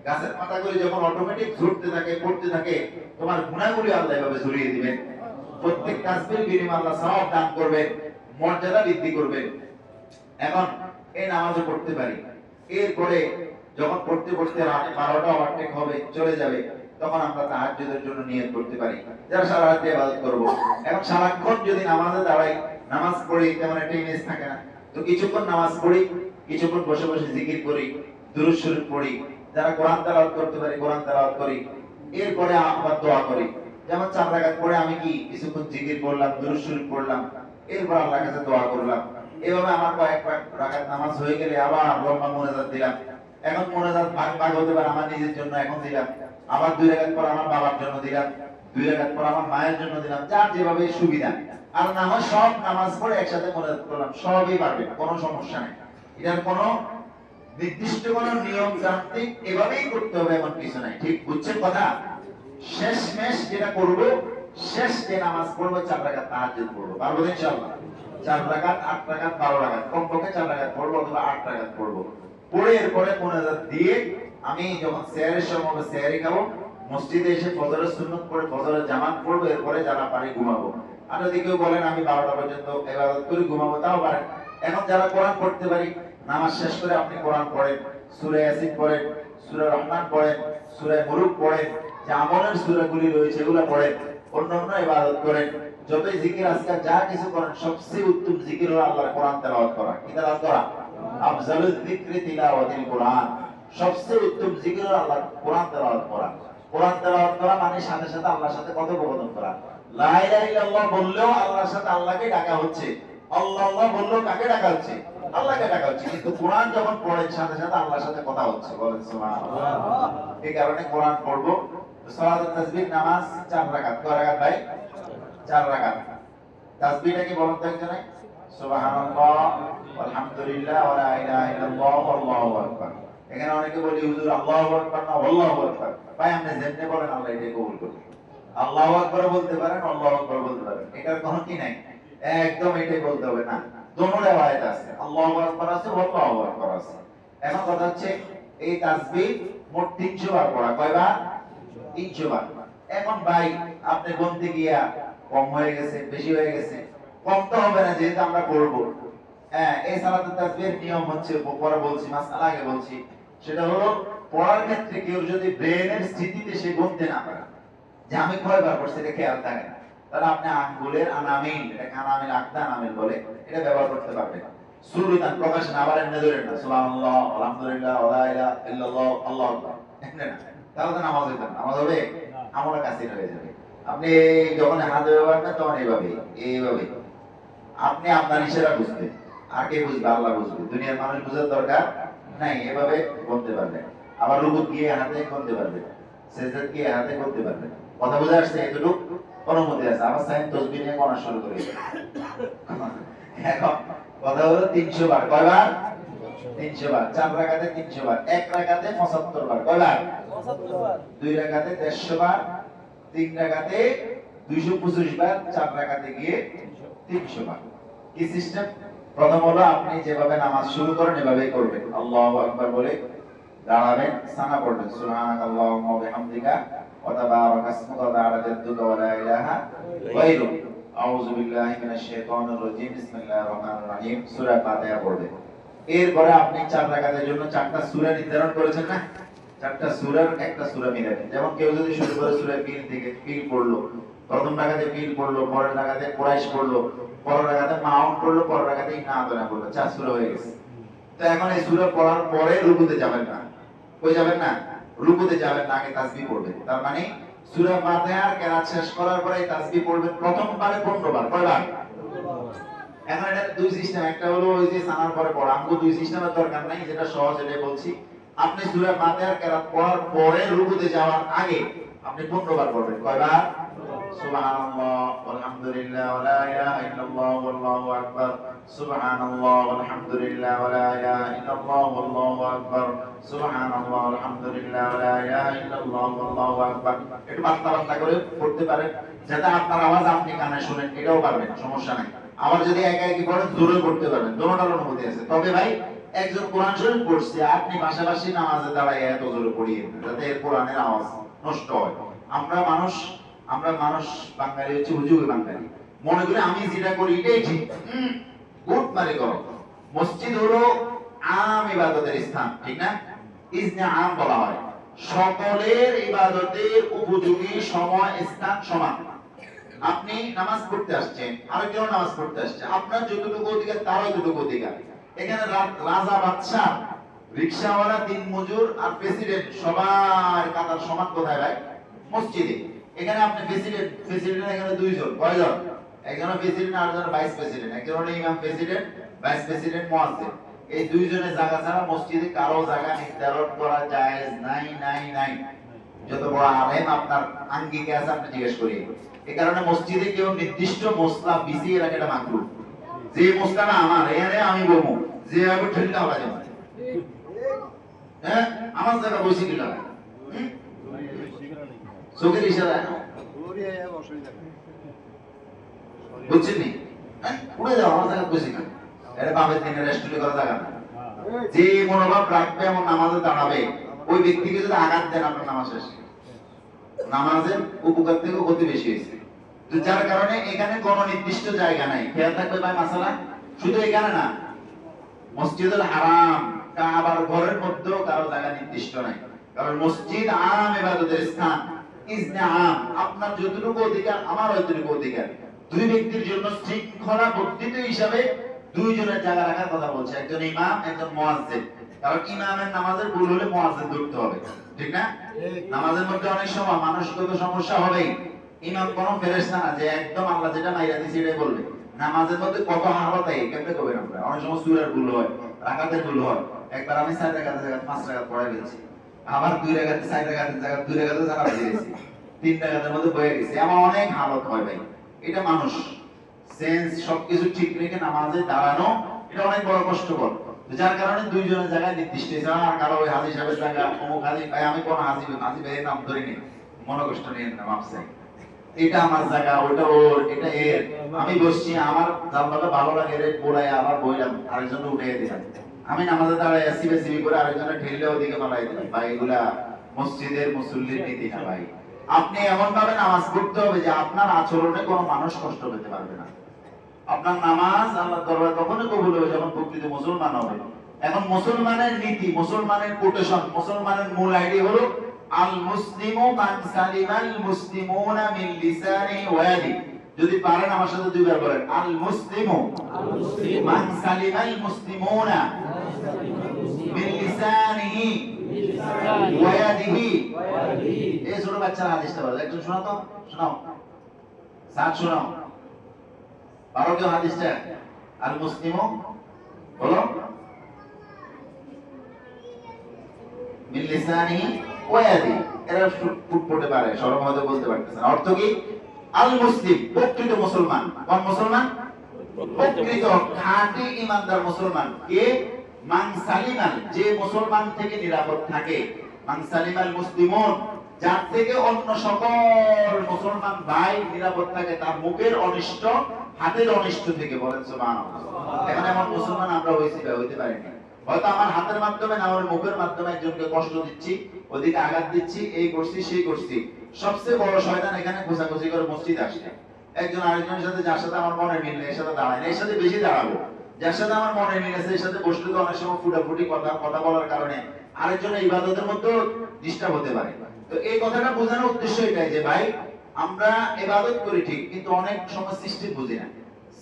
গাছের পাতাগুলি যখন অটোমেটিক ঝরতে থাকে, পড়তে থাকে, তোমার গুনাহগুলি আল্লাহ এভাবে ঝরিয়ে দিবেন। প্রত্যেক তাসবিহের বিনিময়ে আল্লাহ সওয়াব দান করবেন, মর্যাদা বৃদ্ধি করবেন। এখন এই নামাজও পড়তে পারি। এরপরে যখন পড়তে পড়তে রাত 12টা ওভারটেক হবে, চলে যাবে, তখন আমরা তাহাজ্জুদের জন্য নিয়ত করতে পারি যারা সারা রাত ইবাদত করব। এখন সারাক্ষণ যদি নামাজে দাঁড়াই, নামাজ পড়ি, তেমন একটা ইমেজ থাকে না। তো কিছুক্ষণ নামাজ পড়ি, কিছুক্ষণ বসে বসে জিকির করি, দুরূদ শরীফ পড়ি, যারা কোরআন তেলাওয়াত করতে পারি কোরআন তেলাওয়াত করি, এরপরে আবার দোয়া করি। যেমন 4 রাকাত পড়ে আমি কি কিছুক্ষণ জিকির করলাম, দুরূদ শরীফ পড়লাম, এরপর আল্লাহর কাছে দোয়া করলাম। এভাবে আমার কয়েক রাকাত নামাজ হয়ে গেলে আবার লম্বা মুনাজাত দিলাম। এখন মুনাজাত ভাগ ভাগ হতে পারে, আমার নিজের জন্য এখন দিলাম, আবার 2 রাকাত পর আমার বাবার জন্য দিলাম, 2 রাকাত পর আমার মায়ের জন্য দিলাম, যার যেভাবে সুবিধা। আর না হয় সব নামাজ পড়ে একসাথে মুনাজাত করলাম, সবই পারবে, কোনো সমস্যা নেই। এটার কোনো নির্দিষ্ট কোনো নিয়ম তান্ত্রিক এভাবেই করতে হবে এমন কিছু নাই। ঠিক বুঝছেন কথা? শেষ মেশ যেটা করব, শেষ যে নামাজ পড়বো 4 রাকাত তাহাজ্জুদ পড়বো, পারবো ইনশাআল্লাহ। 4 রাকাত, 8 রাকাত, 12 রাকাত, কমপক্ষে 4 রাকাত পড়বো অথবা 8 রাকাত পড়বো। পড়ে এরপরে মুনাজাত দিয়ে আমি যখন সেহরের সময় হবে সেহরি খাবো, মসজিদে এসে ফজরের সুন্নত পড়ে ফজরের জামাত পড়বো, এরপরে যারা পারি ঘুমাবো। আর যদি কেউ বলেন আমি 12টা পর্যন্ত ইবাদত করে ঘুমাবো, তাও পারেন। এখন যারা কোরআন পড়তে পারি, নামাজ শেষ করে আপনি কোরআন পড়েন, সূরা ইয়াসিন পড়েন, সূরা রহমান পড়েন, সূরা মুলুক পড়েন, যে আমলের সূরাগুলি রয়েছে এগুলো পড়েন, অন্যান্য ইবাদত করেন, যতই জিকির আজকাল যা কিছু করেন, সবচেয়ে উত্তম জিকির হলো আল্লাহর কোরআন তেলাওয়াত করা। কি তেলাওয়াত করা? আফজালুয যিকরি তিলাওয়াতুল কোরআন। সবচেয়ে উত্তম জিকির হলো আল্লাহর কোরআন তেলাওয়াত করা। কোরআন তেলাওয়াত করা মানে সাথে সাথে আল্লাহর সাথে কথোপকথন করা। লা ইলাহা ইল্লাল্লাহ বললেও আল্লাহর সাথে আল্লাহকে ডাকা হচ্ছে, আল্লাহ আল্লাহ বললেও কাকে ডাকা হচ্ছে? আল্লাহকে ডাকা হচ্ছে। কিন্তু কোরআন যখন পড়েন সাথে সাথে আল্লাহর সাথে কথা হচ্ছে, বলেন সুবহানাল্লাহ। এই কারণে কোরআন পড়বো। সালাতুত তাসবিহ নামাজ 4 রাকাত। কয় রাকাত ভাই? 4 রাকাত। তাসবিহটা কি বলেন তো একজনে? সুবহানাল্লাহ, আলহামদুলিল্লাহ, ওয়া লা ইলাহা ইল্লাল্লাহ, আল্লাহু আকবার। এখানে অনেকে বলি হুজুর আল্লাহু আকবার না আল্লাহু আকবার। ভাই আপনি যেমনি বলেন আল্লাহ এটাই কবুল করবে। আল্লাহু আকবার বলতে পারেন, আল্লাহু আকবার বলতে পারেন, এটার কোনো কি নাই, একদম এটাই বলতে হবে না। দোনো রিওয়ায়াত আছে, আল্লাহু আকবার আছে, আল্লাহু আকবার আছে। এখন কথা হচ্ছে এই তাসবিহ মোট 300 বার পড়া। কয়বার? 300 বার। এখন ভাই আপনি গুনতে গিয়া কম হয়ে গেছে, বেশি হয়ে গেছে, কম তো হবে না যেহেতু আমরা করব। হ্যাঁ, এই সালাতুত তাসবিহের নিয়ম হচ্ছে, পরে বলছি, মাসআলা আগে বলছি, সেটা হলো পড়ার ক্ষেত্রে কেউ যদি ব্রেনের স্থিতিতে সে গুনতে না পারে যে আমি কয়বার পড়ছি এটা খেয়াল থাকে না, তাহলে আপনি আঙ্গুলের আনামিল, এটাকে আনামিল আকদা আনামিল বলে, এটা ব্যবহার করতে পারবেন। সুরুতান প্রকাশ না, আবার এমনি ধরেন না সুবহানাল্লাহ, আলহামদুলিল্লাহ, ওয়া লা ইলাহা ইল্লাল্লাহ, আল্লাহু আকবার, এমনি না, তাহলে তো নামাজ হবে না। নামাজ হবে, আমলের কাছে হয়ে যাবে। আপনি যখন হাত ব্যবহার করেন তখন এইভাবে আপনি আপনার ইশারা বুঝবেন, আর কে বুঝবে? আল্লাহ বুঝবে। দুনিয়ার মানুষ বুঝার দরকার নাই, এভাবে বলতে পারবেন। আবার রুকুত গিয়ে হাতে করতে পারবেন, সেজদাত গিয়ে হাতে করতে পারবেন। কথা বুঝা আসছে? এতটুকু অনুমতি আছে। আবার সাইন তাসবিহ নিয়ে পড়া শুরু করি। এখন কথা হলো 300 বার। কয়বার? 300 বার। 4 রাকাতে 300 বার, 1 রাকাতে 75 বার। কয়বার? 75 বার। 2 রাকাতে 150 বার, 3 রাকাতে 225 বার, 4 রাকাতে গিয়ে 300 বার। কি সিস্টেম? প্রথম হলো আপনি যেভাবে নামাজ শুরু করেন এভাবেই করবেন। আল্লাহু আকবার বলে দাঁড়াবেন, সানা পড়বেন, সুবহানাল্লাহি ওয়া বিহামদিকা ওয়া তাবারাকা ইসমুকা ওয়া তাআলা জাদ্দুকা ওয়া লা ইলাহা গায়রুক, আউযু বিল্লাহি মিনাশ শাইতানির রাজীম, বিসমিল্লাহির রহমানির রহিম, সূরা ফাতিহা পড়বেন। এরপরে আপনি 4 রাকাতের জন্য 4টা সূরা নির্ধারণ করেছেন না? 4টা সূরার একটা সূরা মিলাবেন। যেমন কেউ যদি শুরু করে সূরা ফিল থেকে, ফিল পড়লো, প্রথম রাকাতে ফিল পড়লো, পরের রাকাতে কুরাইশ পড়লো, পরের রাকাতে মাউন পড়লো, পরের রাকাতে ইন্নাআতানা পড়লো, 4 সূরা হয়ে গেছে। তো এখন এই সূরা পড়ার পরে রুকুতে যাবেন না। কই যাবেন না? রুকুতে যাবেন না, আগে তাসবিহ পড়বেন। তার মানে সূরা ফাতিহার কেরাত শেষ করার পরে তাসবিহ পড়বেন প্রথমবারে 15 বার। কয়বার? এখন এটা দুই সিস্টেম, একটা হলো ওই যে সানার পরে পড়া। আমগো দুই সিস্টেমের দরকার নাই, যেটা সহজ এটাই বলছি। আপনি সূরা ফাতিহার কেরাত পড়ার পরে রুকুতে যাওয়ার আগে আপনি 15 বার পড়বেন। কয়বার? সুবহানাল্লাহ, আলহামদুলিল্লাহ, ওয়া লা ইলাহা ইল্লাল্লাহ, আল্লাহু আকবার, সুবহানাল্লাহ, আলহামদুলিল্লাহ, ওয়া লা ইলাহা ইল্লাল্লাহ, আল্লাহু আকবার, সুবহানাল্লাহ, আলহামদুলিল্লাহ, ওয়া লা ইলাহা ইল্লাল্লাহ, আল্লাহু আকবার। একটু বার্তা বার্তা করে পড়তে পারেন, যাতে আপনার আওয়াজ আপনি কানে শুনেন, এটাও পারবেন, সমস্যা নাই। আবার যদি একা একই পড়েন জোরে পড়তে পারবেন, দোনোটার অনুমতি আছে। তবে ভাই একজন কোরআন শরীফ পড়ছে, আপনি পাশাপাশি নামাজে দাঁড়ায় এত জোরে পড়িয়ে যাতে এর কোরআনের আওয়াজ নষ্ট হয়। আমরা মানুষ বাঙালি হচ্ছে হুজুগে বাঙালি, মনে করি আমি যেটা করি এটাই ঠিক। গুড মানে করো। মসজিদ হলো আম ইবাদতের স্থান, ঠিক না? ইজনে আম বলা হয়। সকলের ইবাদতের উপযোগী সময় স্থান সমান। আপনি নামাজ পড়তে আসছেন, আরেকজন নামাজ পড়তে আসছে, আপনার যতটুকু অধিকার তারও যতটুকু অধিকার। এখানে রাজা বাদশাহ, রিকশাওয়ালা, দিন মজুর আর প্রেসিডেন্ট সবার কাতার সমান কোথায় ভাই? মসজিদে। এখানে আপনি প্রেসিডেন্ট এখানে দুইজন, কয়জন? একজন প্রেসিডেন্ট আর একজন ভাইস প্রেসিডেন্ট। একজন হলো ইমাম প্রেসিডেন্ট, ভাইস প্রেসিডেন্ট মুয়াজ্জিন। এই দুইজনের জায়গা ছাড়া মসজিদে কারো জায়গা নির্ধারণ করা জায়েজ নাই নাই নাই। যত বড় আলেম আপনার আঙ্গিকে আছে আপনি জিজ্ঞেস করি। এই কারণে মসজিদে কেউ নির্দিষ্ট মসলা বিছিয়ে রাখে, এটা মাকরুহ। যে মসলাটা আমার এখানে আমি বলবো, যে আমি ঠেলটা হবে না, হ্যাঁ আমার জায়গা বসে কি লাগে? চোখের ইশারা বুঝছেন নি? উড়ে যাও, আমার জায়গা বসে কেন? এটা বাপের দিনে রেস্টুরেন্ট করা জায়গা না। যে মনোভাব রাখবে এমন নামাজে দাঁড়াবে, ওই ব্যক্তিকে যদি আঘাত দেন আপনার নামাজ শেষ। নামাজের উপকার থেকে ক্ষতি বেশি হয়েছে। তো যার কারণে এখানে কোনো নির্দিষ্ট জায়গা নাই। খেয়াল থাকবে ভাই মাসালা, শুধু এখানে না, মসজিদুল হারাম কাবার ঘরের মধ্যেও কারো জায়গা নির্দিষ্ট নাই। কারণ মসজিদ আম ইবাদতের স্থান, ইজনে আম। আপনার যতটুকু অধিকার আমার যতটুকু অধিকার। দুই ব্যক্তির জন্য শৃঙ্খলা বর্ধিত হিসাবে দুইজনের জায়গা রাখার কথা বলছে, একজন ইমাম একজন মুয়াজ্জিন। কারণ ইমামের নামাজের ভুল হলে মুয়াজ্জিন ধরতে হবে, ঠিক না? নামাজের মধ্যে অনেক সময় মানসিকগত সমস্যা হবেই। ইমাম কোনো ফেরেশতা না যে একদম আল্লাহ যেটা মাইরা দিয়েছে এটাই বলবে। নামাজের মধ্যে কত হালত হয় কেমনে করবেন আপনারা? অনেক সময় সূরার ভুল হয়, রাকাতের ভুল হয়। একবার আমি 4 রাকাতের জায়গায় 5 রাকাত পড়াই ফেলছি, আবার 2 রাকাতে 4 রাকাতের জায়গায় 2 রাকাতে জানা দিয়েছি, 3 রাকাতের মধ্যে বয়ে গেছে। আমার অনেক হালত হয় ভাই। এটা মানুষ সেন্স সবকিছু ঠিক রেখে নামাজে দাঁড়ানো, এটা অনেক বড় কষ্টকর। যার কারণে দুইজনের জায়গায় নির্দিষ্ট ছাড়া আর কারো ওই হাজি সাহেবের জায়গা অমুক হাজি ভাই, আমি কোন হাজি ভাইয়ের নাম ধরে নিই, মনে কষ্ট নিয়ে নাম আপসাই, এটা আমার জায়গা, ওটা ওর, এটা এর। আমি বসছি, আমার জানলাটা ভালো লাগে রে বলায় আবার বইলাম, আরেকজন উঠে দিলাম। আমি নামাজে দাঁড়ায় সিবে সিবি করে আরেকজনে ঠেললে ওদিকে পালাই দিলাম। ভাই এগুলা মসজিদের মুসল্লির নীতি না ভাই। আপনি এমন ভাবে নামাজ পড়তে হবে যে আপনার আচরণে কোনো মানুষ কষ্ট পেতে পারবে না। আপনার নামাজ আল্লাহর দরবারে তখনই কবুল হবে যখন প্রকৃত মুসলমান হবে। এখন মুসলমানের নীতি, মুসলমানের কোটেশন, মুসলমানের মূল আইডি হলো আল মুসলিমু মান সালিমাল মুসলিমুনা মিন লিসানি ওয়া ইয়াদি। যদি পারেন আমার সাথে দুইবার বলেন, আল মুসলিমু মান সালিমাল মুসলিমুনা মিন লিসানিহি ওয়া ইয়াদিহি। এই ছোট বাচ্চারা হাদিসটা বলে, একটু শোনাও তো, শোনাও সাত শোনাও, পারো কেউ হাদিসটা? আল মুসলিমু বলো, মিন লিসানিহি ওয়া ইয়াদি। এরা ফুটফুটে পারে, শরম হয়তো বলতে পারতেছে না। অর্থ কি? আল মুসলিম প্রকৃত মুসলমান। কোন মুসলমান? প্রকৃত খাঁটি ঈমানদার মুসলমান। কে? মান সালিমাল, যে মুসলমান থেকে নিরাপদ থাকে। মান সালিমাল মুসলিমুন, যার থেকে অন্য সকল মুসলমান ভাই নিরাপদ থাকে, তার মুখের অনিষ্ট, হাতের অনিষ্ট থেকে। বলেন সুবহানাল্লাহ। এখন এমন মুসলমান আমরা হইতে পারিনি। হয়তো আমার হাতের মাধ্যমে না আমার মুখের মাধ্যমে একজনকে কষ্ট দিচ্ছি, ওদিকে আঘাত দিচ্ছি, এই করছি সেই করছি। সবচেয়ে বড় শয়তান এখানে খোঁচাখুচি করে মসজিদে আসে। একজন আরেকজনের সাথে, যার সাথে আমার মনে মিল নেই এর সাথে দাঁড়ায় না, এর সাথে বেশি দাঁড়াবো। যার সাথে আমার মনে মিল আছে এর সাথে বসলে তো অনেক সময় ফুটাফুটি কথা বলার কারণে আরেকজনের ইবাদতের মধ্যে ডিস্টার্ব হতে পারে। তো এই কথাটা বোঝানোর উদ্দেশ্য এটাই যে ভাই আমরা ইবাদত করি ঠিক, কিন্তু অনেক সময় সিস্টেম বুঝি না।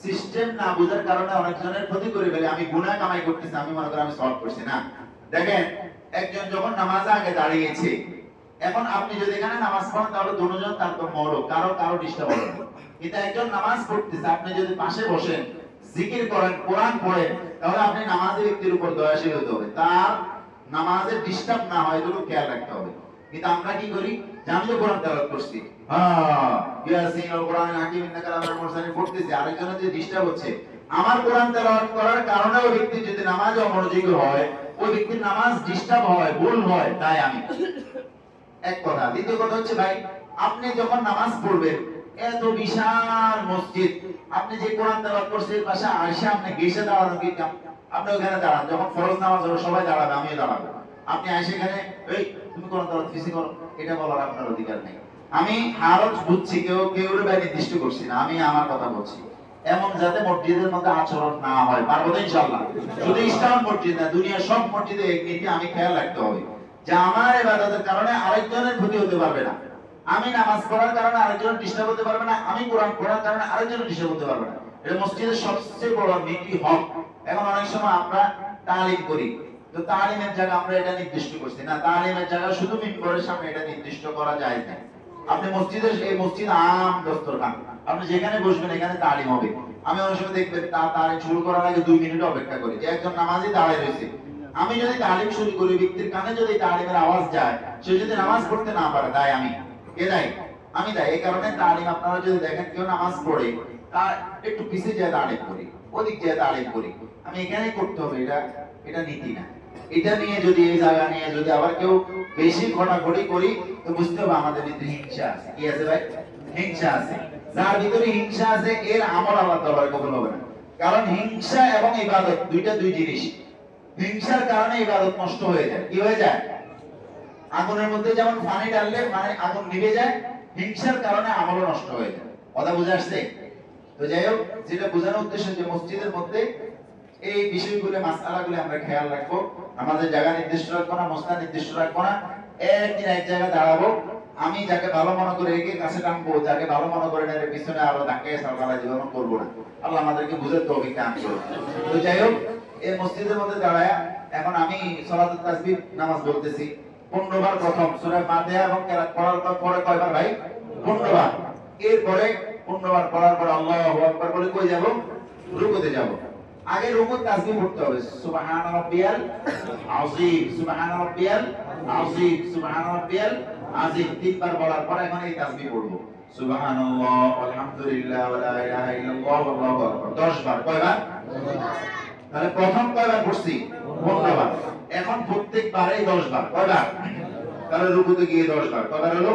সিস্টেম না বোঝার কারণে অনেকজনের ক্ষতি করে ফেলে। আমি গুনাহ কামাই করতেছি, আমি মনে করি আমি সলভ করছি না। দেখেন, একজন যখন নামাজে আগে দাঁড়িয়েছে, এখন আপনি যদি এখানে নামাজ পড়েন তাহলে দুজন তারতম্য হলো, কারো কারো ডিস্টার্ব হলো। কিন্তু একজন নামাজ পড়তেছে, আপনি যদি পাশে বসেন, জিকির করেন, কোরআন পড়েন, তাহলে আপনি নামাজি ব্যক্তির উপর দয়াশীল হতে হবে, তার নামাজে ডিস্টার্ব না হয় এগুলো খেয়াল রাখতে হবে। কিন্তু আমরা কি করি, যে আমি তো কোরআন তেলাওয়াত করছি, হ্যাঁ ইয়াসিন আল কোরআন হাকিম ইন্নাকা লামিনাল মুরসালিন পড়তেছি, আরেকজনের যে ডিস্টার্ব হচ্ছে, আমার কোরআন তেলাওয়াত করার কারণে ওই ব্যক্তি যদি নামাজে অমনোযোগী হয়, ওই ব্যক্তির নামাজ ডিস্টার্ব হয়, ভুল হয়, তাই আমি এক কথা। দ্বিতীয় কথা হচ্ছে ভাই, আপনি যখন নামাজ পড়বেন, এত বিশাল মসজিদ, আপনি যে কোরআন তেলাওয়াত করছেন পাশে আয়েশা, আপনি গেছে দাঁড়ানো কি কাম? আপনি ওখানে দাঁড়ান, যখন ফরজ নামাজ হবে সবাই দাঁড়াবে, আমিও দাঁড়াবো। আপনি আয়েশা এখানে এই তুমি কোরআন তেলাওয়াত ফিসি করো, এটা বলার আপনার অধিকার নেই। আমি হারজ বুঝছি, কেউ ভাই নির্দিষ্ট করছি না, আমি আমার কথা বলছি। এমন যাতে মসজিদের মধ্যে আচরণ না হয়, পারবো তো ইনশাআল্লাহ। শুধু ইসলাম মসজিদ না, দুনিয়ার সব মসজিদে এক নীতি আমি খেয়াল রাখতে হবে। যে আমার ইবাদতের কারণে আরেকজনের ক্ষতি হতে পারবে না, আমি নামাজ পড়ার কারণে আরেকজন ডিস্টার্ব হতে পারবে না, আমি কোরআন পড়ার কারণে আরেকজন ডিস্টার্ব হতে পারবে না। এটা মসজিদের সবচেয়ে বড় নীতি হক। এখন অনেক সময় আমরা তালিম করি, তো তালিমের জায়গা আমরা এটা নির্দিষ্ট করছি না, তালিমের জায়গা শুধু মিম্বরের সামনে এটা নির্দিষ্ট করা যায় না। আপনি মসজিদের, এই মসজিদ আম দস্তরখান, আপনি যেখানে বসবেন এখানে তালিম হবে। আমি অনেক সময় দেখবেন তালিম শুরু করার আগে 2 মিনিট অপেক্ষা করি, যে একজন নামাজি দাঁড়িয়ে রয়েছে, আমি যদি তালিম শুরু করি, ব্যক্তির কানে যদি তালিমের আওয়াজ যায়, সে যদি নামাজ পড়তে না পারে, দায় আমি, কে দায়? আমি দায়। এই কারণে তালিম আপনারা যদি দেখেন কেউ নামাজ পড়ে, তার একটু পিছিয়ে যায় তালিম করি, ওদিক যায় তালিম করি, আমি এখানেই করতে হবে, এটা নীতি না। এটা নিয়ে যদি, এই জায়গা নিয়ে যদি আবার কেউ বেশি ঘটাঘটি করি, তো বুঝতে হবে আমাদের ভিতরে হিংসা আছে। কি আছে ভাই? হিংসা আছে। যার ভিতরে হিংসা আছে এর আমল আল্লাহ দরবারে কবুল হবে না। কারণ হিংসা এবং ইবাদত দুইটা দুই জিনিস। হিংসার কারণে ইবাদত নষ্ট হয়ে যায়। কি হয়ে যায়? আগুনের মধ্যে যেমন পানি ঢাললে মানে আগুন নিভে যায়, হিংসার কারণে আমল নষ্ট হয়ে যায়। কথা বুঝে আসছে? তো যাই হোক, যেটা বোঝানোর উদ্দেশ্য যে মসজিদের মধ্যে এই বিষয়গুলো, মাসআলাগুলো আমরা খেয়াল রাখবো। আমাদের জায়গা নির্দিষ্ট রাখবো না, মসজিদ নির্দিষ্ট রাখবো না, একদিন এক জায়গায় দাঁড়াবো। আমি যাকে ভালো মনে করে একে কাছে টানবো, যাকে ভালো মনে করে এর পিছনে আরো ধাক্কা সালগালা জীবন করবো না। আল্লাহ আমাদেরকে বুঝে তৌফিক দান করুন। তো যাই হোক, এই মসজিদের মধ্যে দাঁড়ায় এখন আমি সালাতুত তাসবিহ নামাজ বলতেছি 15 বার, প্রথম সূরা ফাতিহা এবং কিরাত পড়ার পরে কয়বার ভাই? 15 বার। এরপরে 15 বার পড়ার পর আল্লাহু আকবার বলে কই যাব? রুকুতে যাব। আগে রুকুত তাসবিহ পড়তে হবে, সুবহান রাব্বিয়াল আযীম, সুবহান রাব্বিয়াল আযীম, সুবহান রাব্বিয়াল আযীম 3 বার বলার পর এখন এই তাসবিহ পড়ব, সুবহানাল্লাহ আলহামদুলিল্লাহ ওয়া লা ইলাহা ইল্লাল্লাহ ওয়াল্লাহু আকবার 10 বার। কয়বার? তাহলে প্রথম কয়বার পড়ছি? 15 বার। এখন প্রত্যেকবারেই 10 বার। কয়বার? তাহলে রুকুতে গিয়ে 10 বার। কয়বার হলো?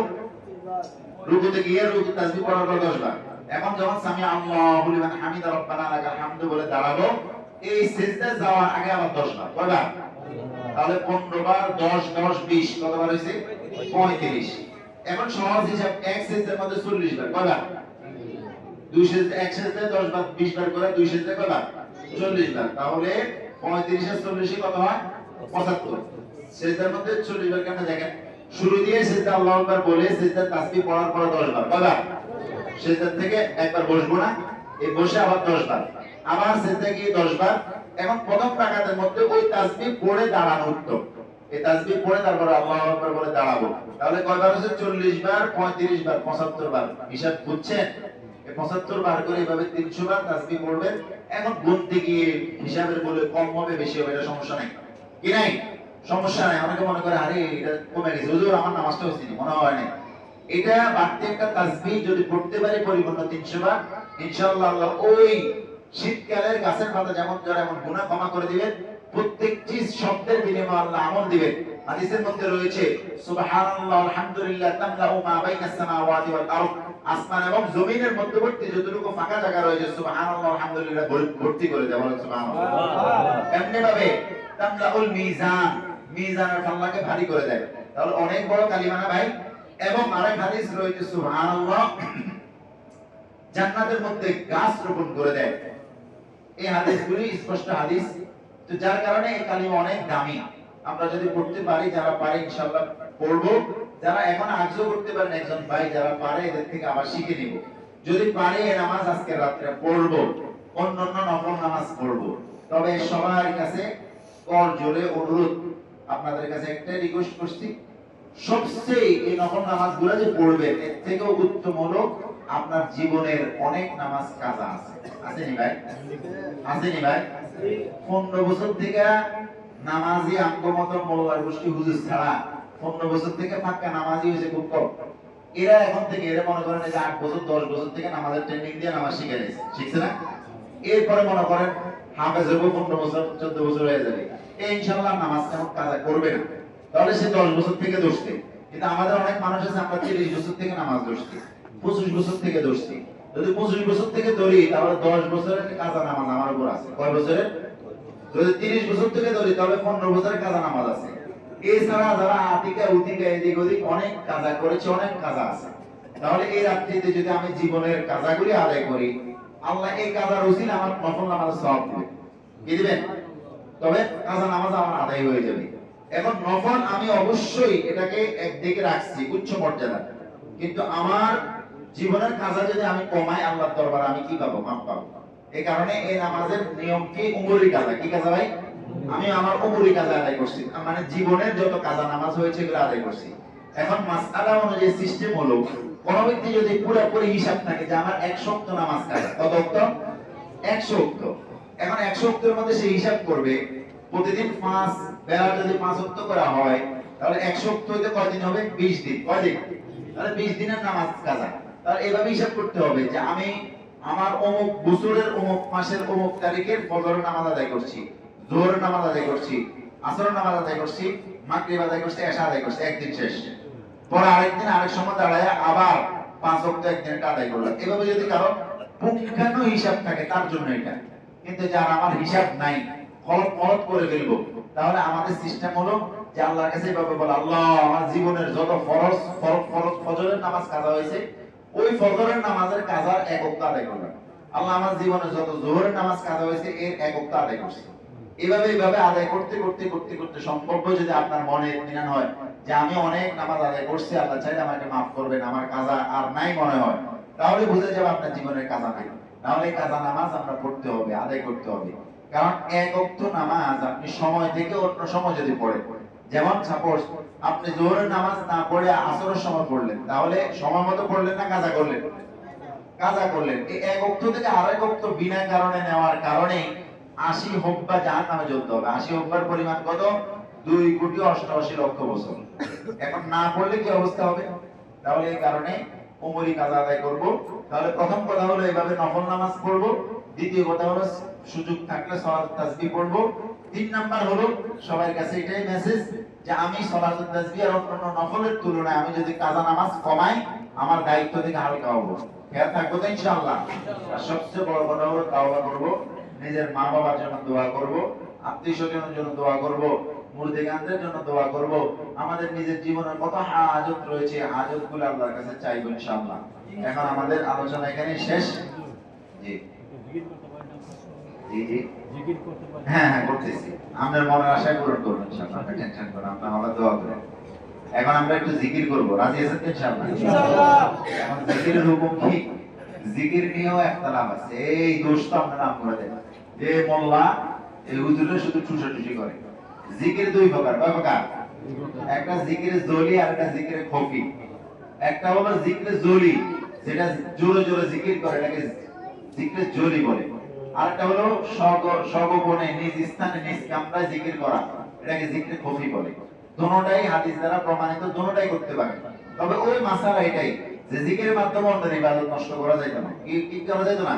রুকুতে গিয়ে রুকুত তাসবিহ পড়ার পর 10 বার। এখন যখন সামি আল্লাহু লিমান হামিদা রব্বানা লাকাল হামদু বলে দাঁড়াবো, এই সিজদায় যাওয়ার আগে আবার 10 বার। কয়বার? তাহলে 15 বার 10 10 20 কতবার হইছে? 35। এখন সহজ হিসাব, এক সিজদার মধ্যে 40 বার। কয়বার? দুই সিজদা, এক সিজদায় 10 বার 20 বার করে, দুই সিজদায় কয়বার? 40 বার। তাহলে 35 আর 40 কত হয়? 75। সিজদার মধ্যে 40 বার কেন দেখেন? শুরু দিয়ে সিজদা আল্লাহু আকবার বলে সিজদা তাসবিহ পড়ার পর 10 বার। কয়বার? সিজদা থেকে একবার বসবো না, এই বসে আবার 10 বার, আবার সিজদা গিয়ে 10 বার। এখন প্রথম রাকাতের মধ্যে ওই তাসবিহ পড়ে দাঁড়ানো উত্তম। এই তাসবিহ পড়ে তারপর আল্লাহু আকবার বলে দাঁড়াবো। তাহলে কয়বার হচ্ছে? 40 বার, 35 বার, 75 বার। হিসাব বুঝছেন? এই 75 বার করে এইভাবে 300 বার তাসবিহ পড়বেন। এখন গুনতে গিয়ে হিসাবের বলে কম হবে বেশি হবে এটা সমস্যা নাই। কি নাই? সমস্যা নাই। অনেকে মনে করে আরে এটা কমে গেছে, হুজুর আমার নামাজটা হচ্ছে না, মনে হয় না। এটা বাড়তি একটা তাসবিহ যদি পড়তে পারে পরিপূর্ণ 300 বার, ইনশাআল্লাহ আল্লাহ ওই শীতকালের গাছের পাতা যেমন যারা এমন গুনাহ ক্ষমা করে দিবেন, প্রত্যেকটি শব্দের বিনিময়ে আল্লাহ আমল দিবেন। হাদিসের মধ্যে রয়েছে সুবহানাল্লাহ আলহামদুলিল্লাহ তামলাউ মা বাইনাস সামাওয়াতি ওয়াল আরদ, আসমান এবং জমিনের মধ্যবর্তী যতটুকু ফাঁকা জায়গা রয়েছে সুবহানাল্লাহ আলহামদুলিল্লাহ ভর্তি করে দেয়। বলেন সুবহানাল্লাহ। এমনি ভাবে তামলাউল মিজান, মিজানের পাল্লাকে ভারী করে দেয়। তাহলে অনেক বড় কালিমা না ভাই? এবং আরেক হাদিস রয়েছে সুবহানাল্লাহ জান্নাতের মধ্যে গাছ রোপণ করে দেয়। এই হাদিসগুলি স্পষ্ট হাদিস। তো যার কারণে এই কালিমা অনেক দামি। আমরা যদি পড়তে পারি, যারা পারে ইনশাআল্লাহ পড়ব। যারা এখন আজও করতে পারেন একজন ভাই, যারা পারে এদের থেকে আবার শিখে নিব। যদি পারে এই নামাজ আজকে রাতে পড়ব, অন্যান্য নফল নামাজ পড়ব। তবে সবার কাছে কর জোরে অনুরোধ, আপনাদের কাছে একটা রিকোয়েস্ট করছি, সবচেয়ে এই নফল নামাজগুলো যে পড়বেন এর থেকেও উত্তম হলো আপনার জীবনের অনেক নামাজ কাজা আছে। আসেনি ভাই? আসেনি ভাই? 15 বছর থেকে নামাজি আঙ্গমত মোল্লার গোষ্ঠী হুজুর ছাড়া 15 বছর থেকে পাক্কা নামাজি হয়েছে খুব কম। এরা এখন থেকে এরা মনে করেন যে 8 বছর 10 বছর থেকে নামাজের ট্রেনিং দিয়ে নামাজ শিখে নিয়েছে, শিখছে না? এরপরে মনে করেন হাফেজ হবো 15 বছর 14 বছর হয়ে যাবে, এই ইনশাআল্লাহ নামাজ তেমন কাজা করবে না। তাহলে সে 10 বছর থেকে দোষতে। কিন্তু আমাদের অনেক মানুষ আছে আমরা 30 বছর থেকে নামাজ দোষছি, 25 বছর থেকে দোষছি। যদি 25 বছর থেকে ধরি তাহলে 10 বছরের কাজা নামাজ আমার উপর আছে। কয় বছরের? যদি 30 বছর থেকে ধরি তাহলে 15 বছরের কাজা নামাজ আছে। এছাড়া যারা আতিকা উতিকা এদিক ওদিক অনেক কাজা করেছে, অনেক কাজা আছে। তাহলে এই রাত্রিতে যদি আমি জীবনের কাজাগুলি আদায় করি, আল্লাহ এই কাজার উসিলা আমার নফল নামাজের সওয়াব দিবেন। কি দিবেন? তবে কাজা নামাজ আমার আদায় হয়ে যাবে। এখন নফল আমি অবশ্যই এটাকে একদিকে রাখছি উচ্চ মর্যাদা, কিন্তু আমার জীবনের কাজা যদি আমি কমাই আল্লাহর দরবারে আমি কি পাবো? মাপ পাবো। এই কারণে এই নামাজের নিয়ম কি? উমরি কাজা। কি কাজা ভাই? আমি আমার উমরি কাজা আদায় করছি, মানে জীবনের যত কাজা নামাজ হয়েছে এগুলো আদায় করছি। এখন মাসআলা অনুযায়ী সিস্টেম হলো, কোন ব্যক্তি যদি পুরোপুরি হিসাব থাকে যে আমার 100 ওয়াক্ত নামাজ কাজা, কত ওয়াক্ত? 100 ওয়াক্ত। এখন 100 ওয়াক্তের মধ্যে সে হিসাব করবে প্রতিদিন 5 বেলা যদি 5 ওয়াক্ত করা হয় তাহলে 100 ওয়াক্ত হইতে কয়দিন হবে? 20 দিন। কয়দিন? তাহলে 20 দিনের নামাজ কাজা। তাহলে এইভাবে হিসাব করতে হবে যে আমি আমার অমুক বছরের অমুক মাসের অমুক তারিখের ফজরের নামাজ আদায় করছি, যোহরের নামাজ আদায় করছি, আসরের নামাজ আদায় করছি, মাগরিব আদায় করছি, এশা আদায় করছি, একদিন শেষ। পরে আরেকদিন আরেক সময় দাঁড়ায় আবার 5 ওয়াক্ত একদিনটা আদায় করলাম। এভাবে যদি কারো পুঙ্খানু হিসাব থাকে তার জন্য এটা। কিন্তু যার আমার হিসাব নাই, ফলত করে ফেলবো, তাহলে আমাদের সিস্টেম হলো যে আল্লাহর কাছে এভাবে বলে, আল্লাহ আমার জীবনের যত ফরজ ফজরের নামাজ কাজা হয়েছে ওই ফজরের নামাজের কাজার এক ওয়াক্ত আদায় করলাম। আল্লাহ আমার জীবনে যত যোহরের নামাজ কাজা হয়েছে এর এক ওয়াক্ত আদায় করছি। এইভাবে আদায় করতে করতে করতে করতে সম্পর্ক যদি আপনার মনে ইতমিনান হয় যে আমি অনেক নামাজ আদায় করছি, আল্লাহ চাইলে আমাকে মাফ করবেন, আমার কাজা আর নাই মনে হয়, তাহলে বুঝে যাবে আপনার জীবনের কাজা নাই। তাহলে এই কাজা নামাজ আমরা পড়তে হবে, আদায় করতে হবে। কারণ এক ওয়াক্ত নামাজ আপনি সময় থেকে অন্য সময় যদি পড়েন, যেমন সাপোজ আপনি যোহরের নামাজ না পড়ে আসরের সময় পড়লেন, তাহলে সময় মতো পড়লেন না কাজা করলেন? কাজা করলেন। এই এক ওয়াক্ত থেকে আরেক ওয়াক্ত বিনা কারণে নেওয়ার কারণে 80 হুব্বা জাহান্নামে জ্বলতে হবে। 80 হুব্বার পরিমাণ কত? 2,88,00,000 বছর। এখন না পড়লে কি অবস্থা হবে? তাহলে এই কারণে উমরি কাজা আদায় করব। তাহলে প্রথম কথা হলো এইভাবে নফল নামাজ পড়ব। দ্বিতীয় কথা হলো সুযোগ থাকলে সালাত তাসবিহ পড়ব। 3 নাম্বার হলো সবার কাছে এটাই মেসেজ যে আমি সালাত তাসবিহ আর অন্যান্য নফলের তুলনায় আমি যদি কাজা নামাজ কমাই আমার দায়িত্ব থেকে হালকা হব। খেয়াল থাকবো তো ইনশাআল্লাহ। আর সবচেয়ে বড় কথা হলো তাওবা করব, নিজের মা বাবার জন্য দোয়া করব, আত্মীয় স্বজনের জন্য দোয়া করব, মুর্দিগানদের জন্য দোয়া করব। আমাদের নিজের জীবনের কত হাজত রয়েছে, হাজতগুলো আল্লাহর কাছে চাইবো ইনশাআল্লাহ। এখন আমাদের আলোচনা এখানে শেষ। জি জি জি হ্যাঁ হ্যাঁ করতেছি। আপনার মনের আশা পূরণ করবো ইনশাআল্লাহ, আপনি টেনশন করেন, আপনি আমার দোয়া করেন। এখন আমরা একটু জিকির করব, রাজি আছেন তো ইনশাআল্লাহ? ইনশাআল্লাহ। এখন জিকিরের হুকুম কি? জিকির নিয়েও একতলাপ আছে। এই দোষ তো আপনারা নাম করে দেন যে মোল্লা এই হুজুরে শুধু টুসাটুসি করে। জিকির দুই প্রকার। কয় প্রকার? একটা জিকিরে জলি আর একটা জিকিরে খফি। একটা হলো জিকিরে জলি, যেটা জোরে জোরে জিকির করে, এটাকে জিকিরে জলি বলে। আর একটা হলো সগোপনে নিজ স্থানে নিজ কামরায় জিকির করা, এটাকে জিকিরে খফি বলে। দুটোটাই হাদিস দ্বারা প্রমাণিত, দুটোটাই করতে পারে। তবে ওই মাসালা এটাই যে জিকিরের মাধ্যমে অন্যের ইবাদত নষ্ট করা যাইতো না। কি করা যাইতো না?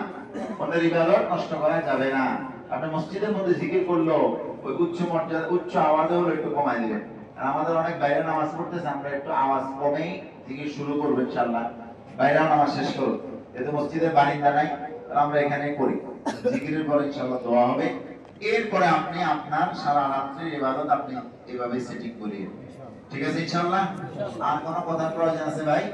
অন্যের ইবাদত নষ্ট করা যাবে না। আপনি মসজিদের মধ্যে জিকির করলো ওই উচ্চ মর্যাদা উচ্চ আওয়াজে হলো একটু কমাই দিবেন। আর আমাদের অনেক বাইরে নামাজ পড়তেছে, আমরা একটু আওয়াজ কমেই জিকির শুরু করবো ইনশাআল্লাহ। বাইরেও নামাজ শেষ করব, যেহেতু মসজিদের বারিন্দা নাই, আমরা এখানে করি। জিকিরের পরে ইনশাআল্লাহ দোয়া হবে। এরপরে আপনি আপনার সারা রাত্রির ইবাদত আপনি এভাবে সেটিং করিয়ে, ঠিক আছে ইনশাআল্লাহ? আর কোনো কথা প্রয়োজন আছে ভাই?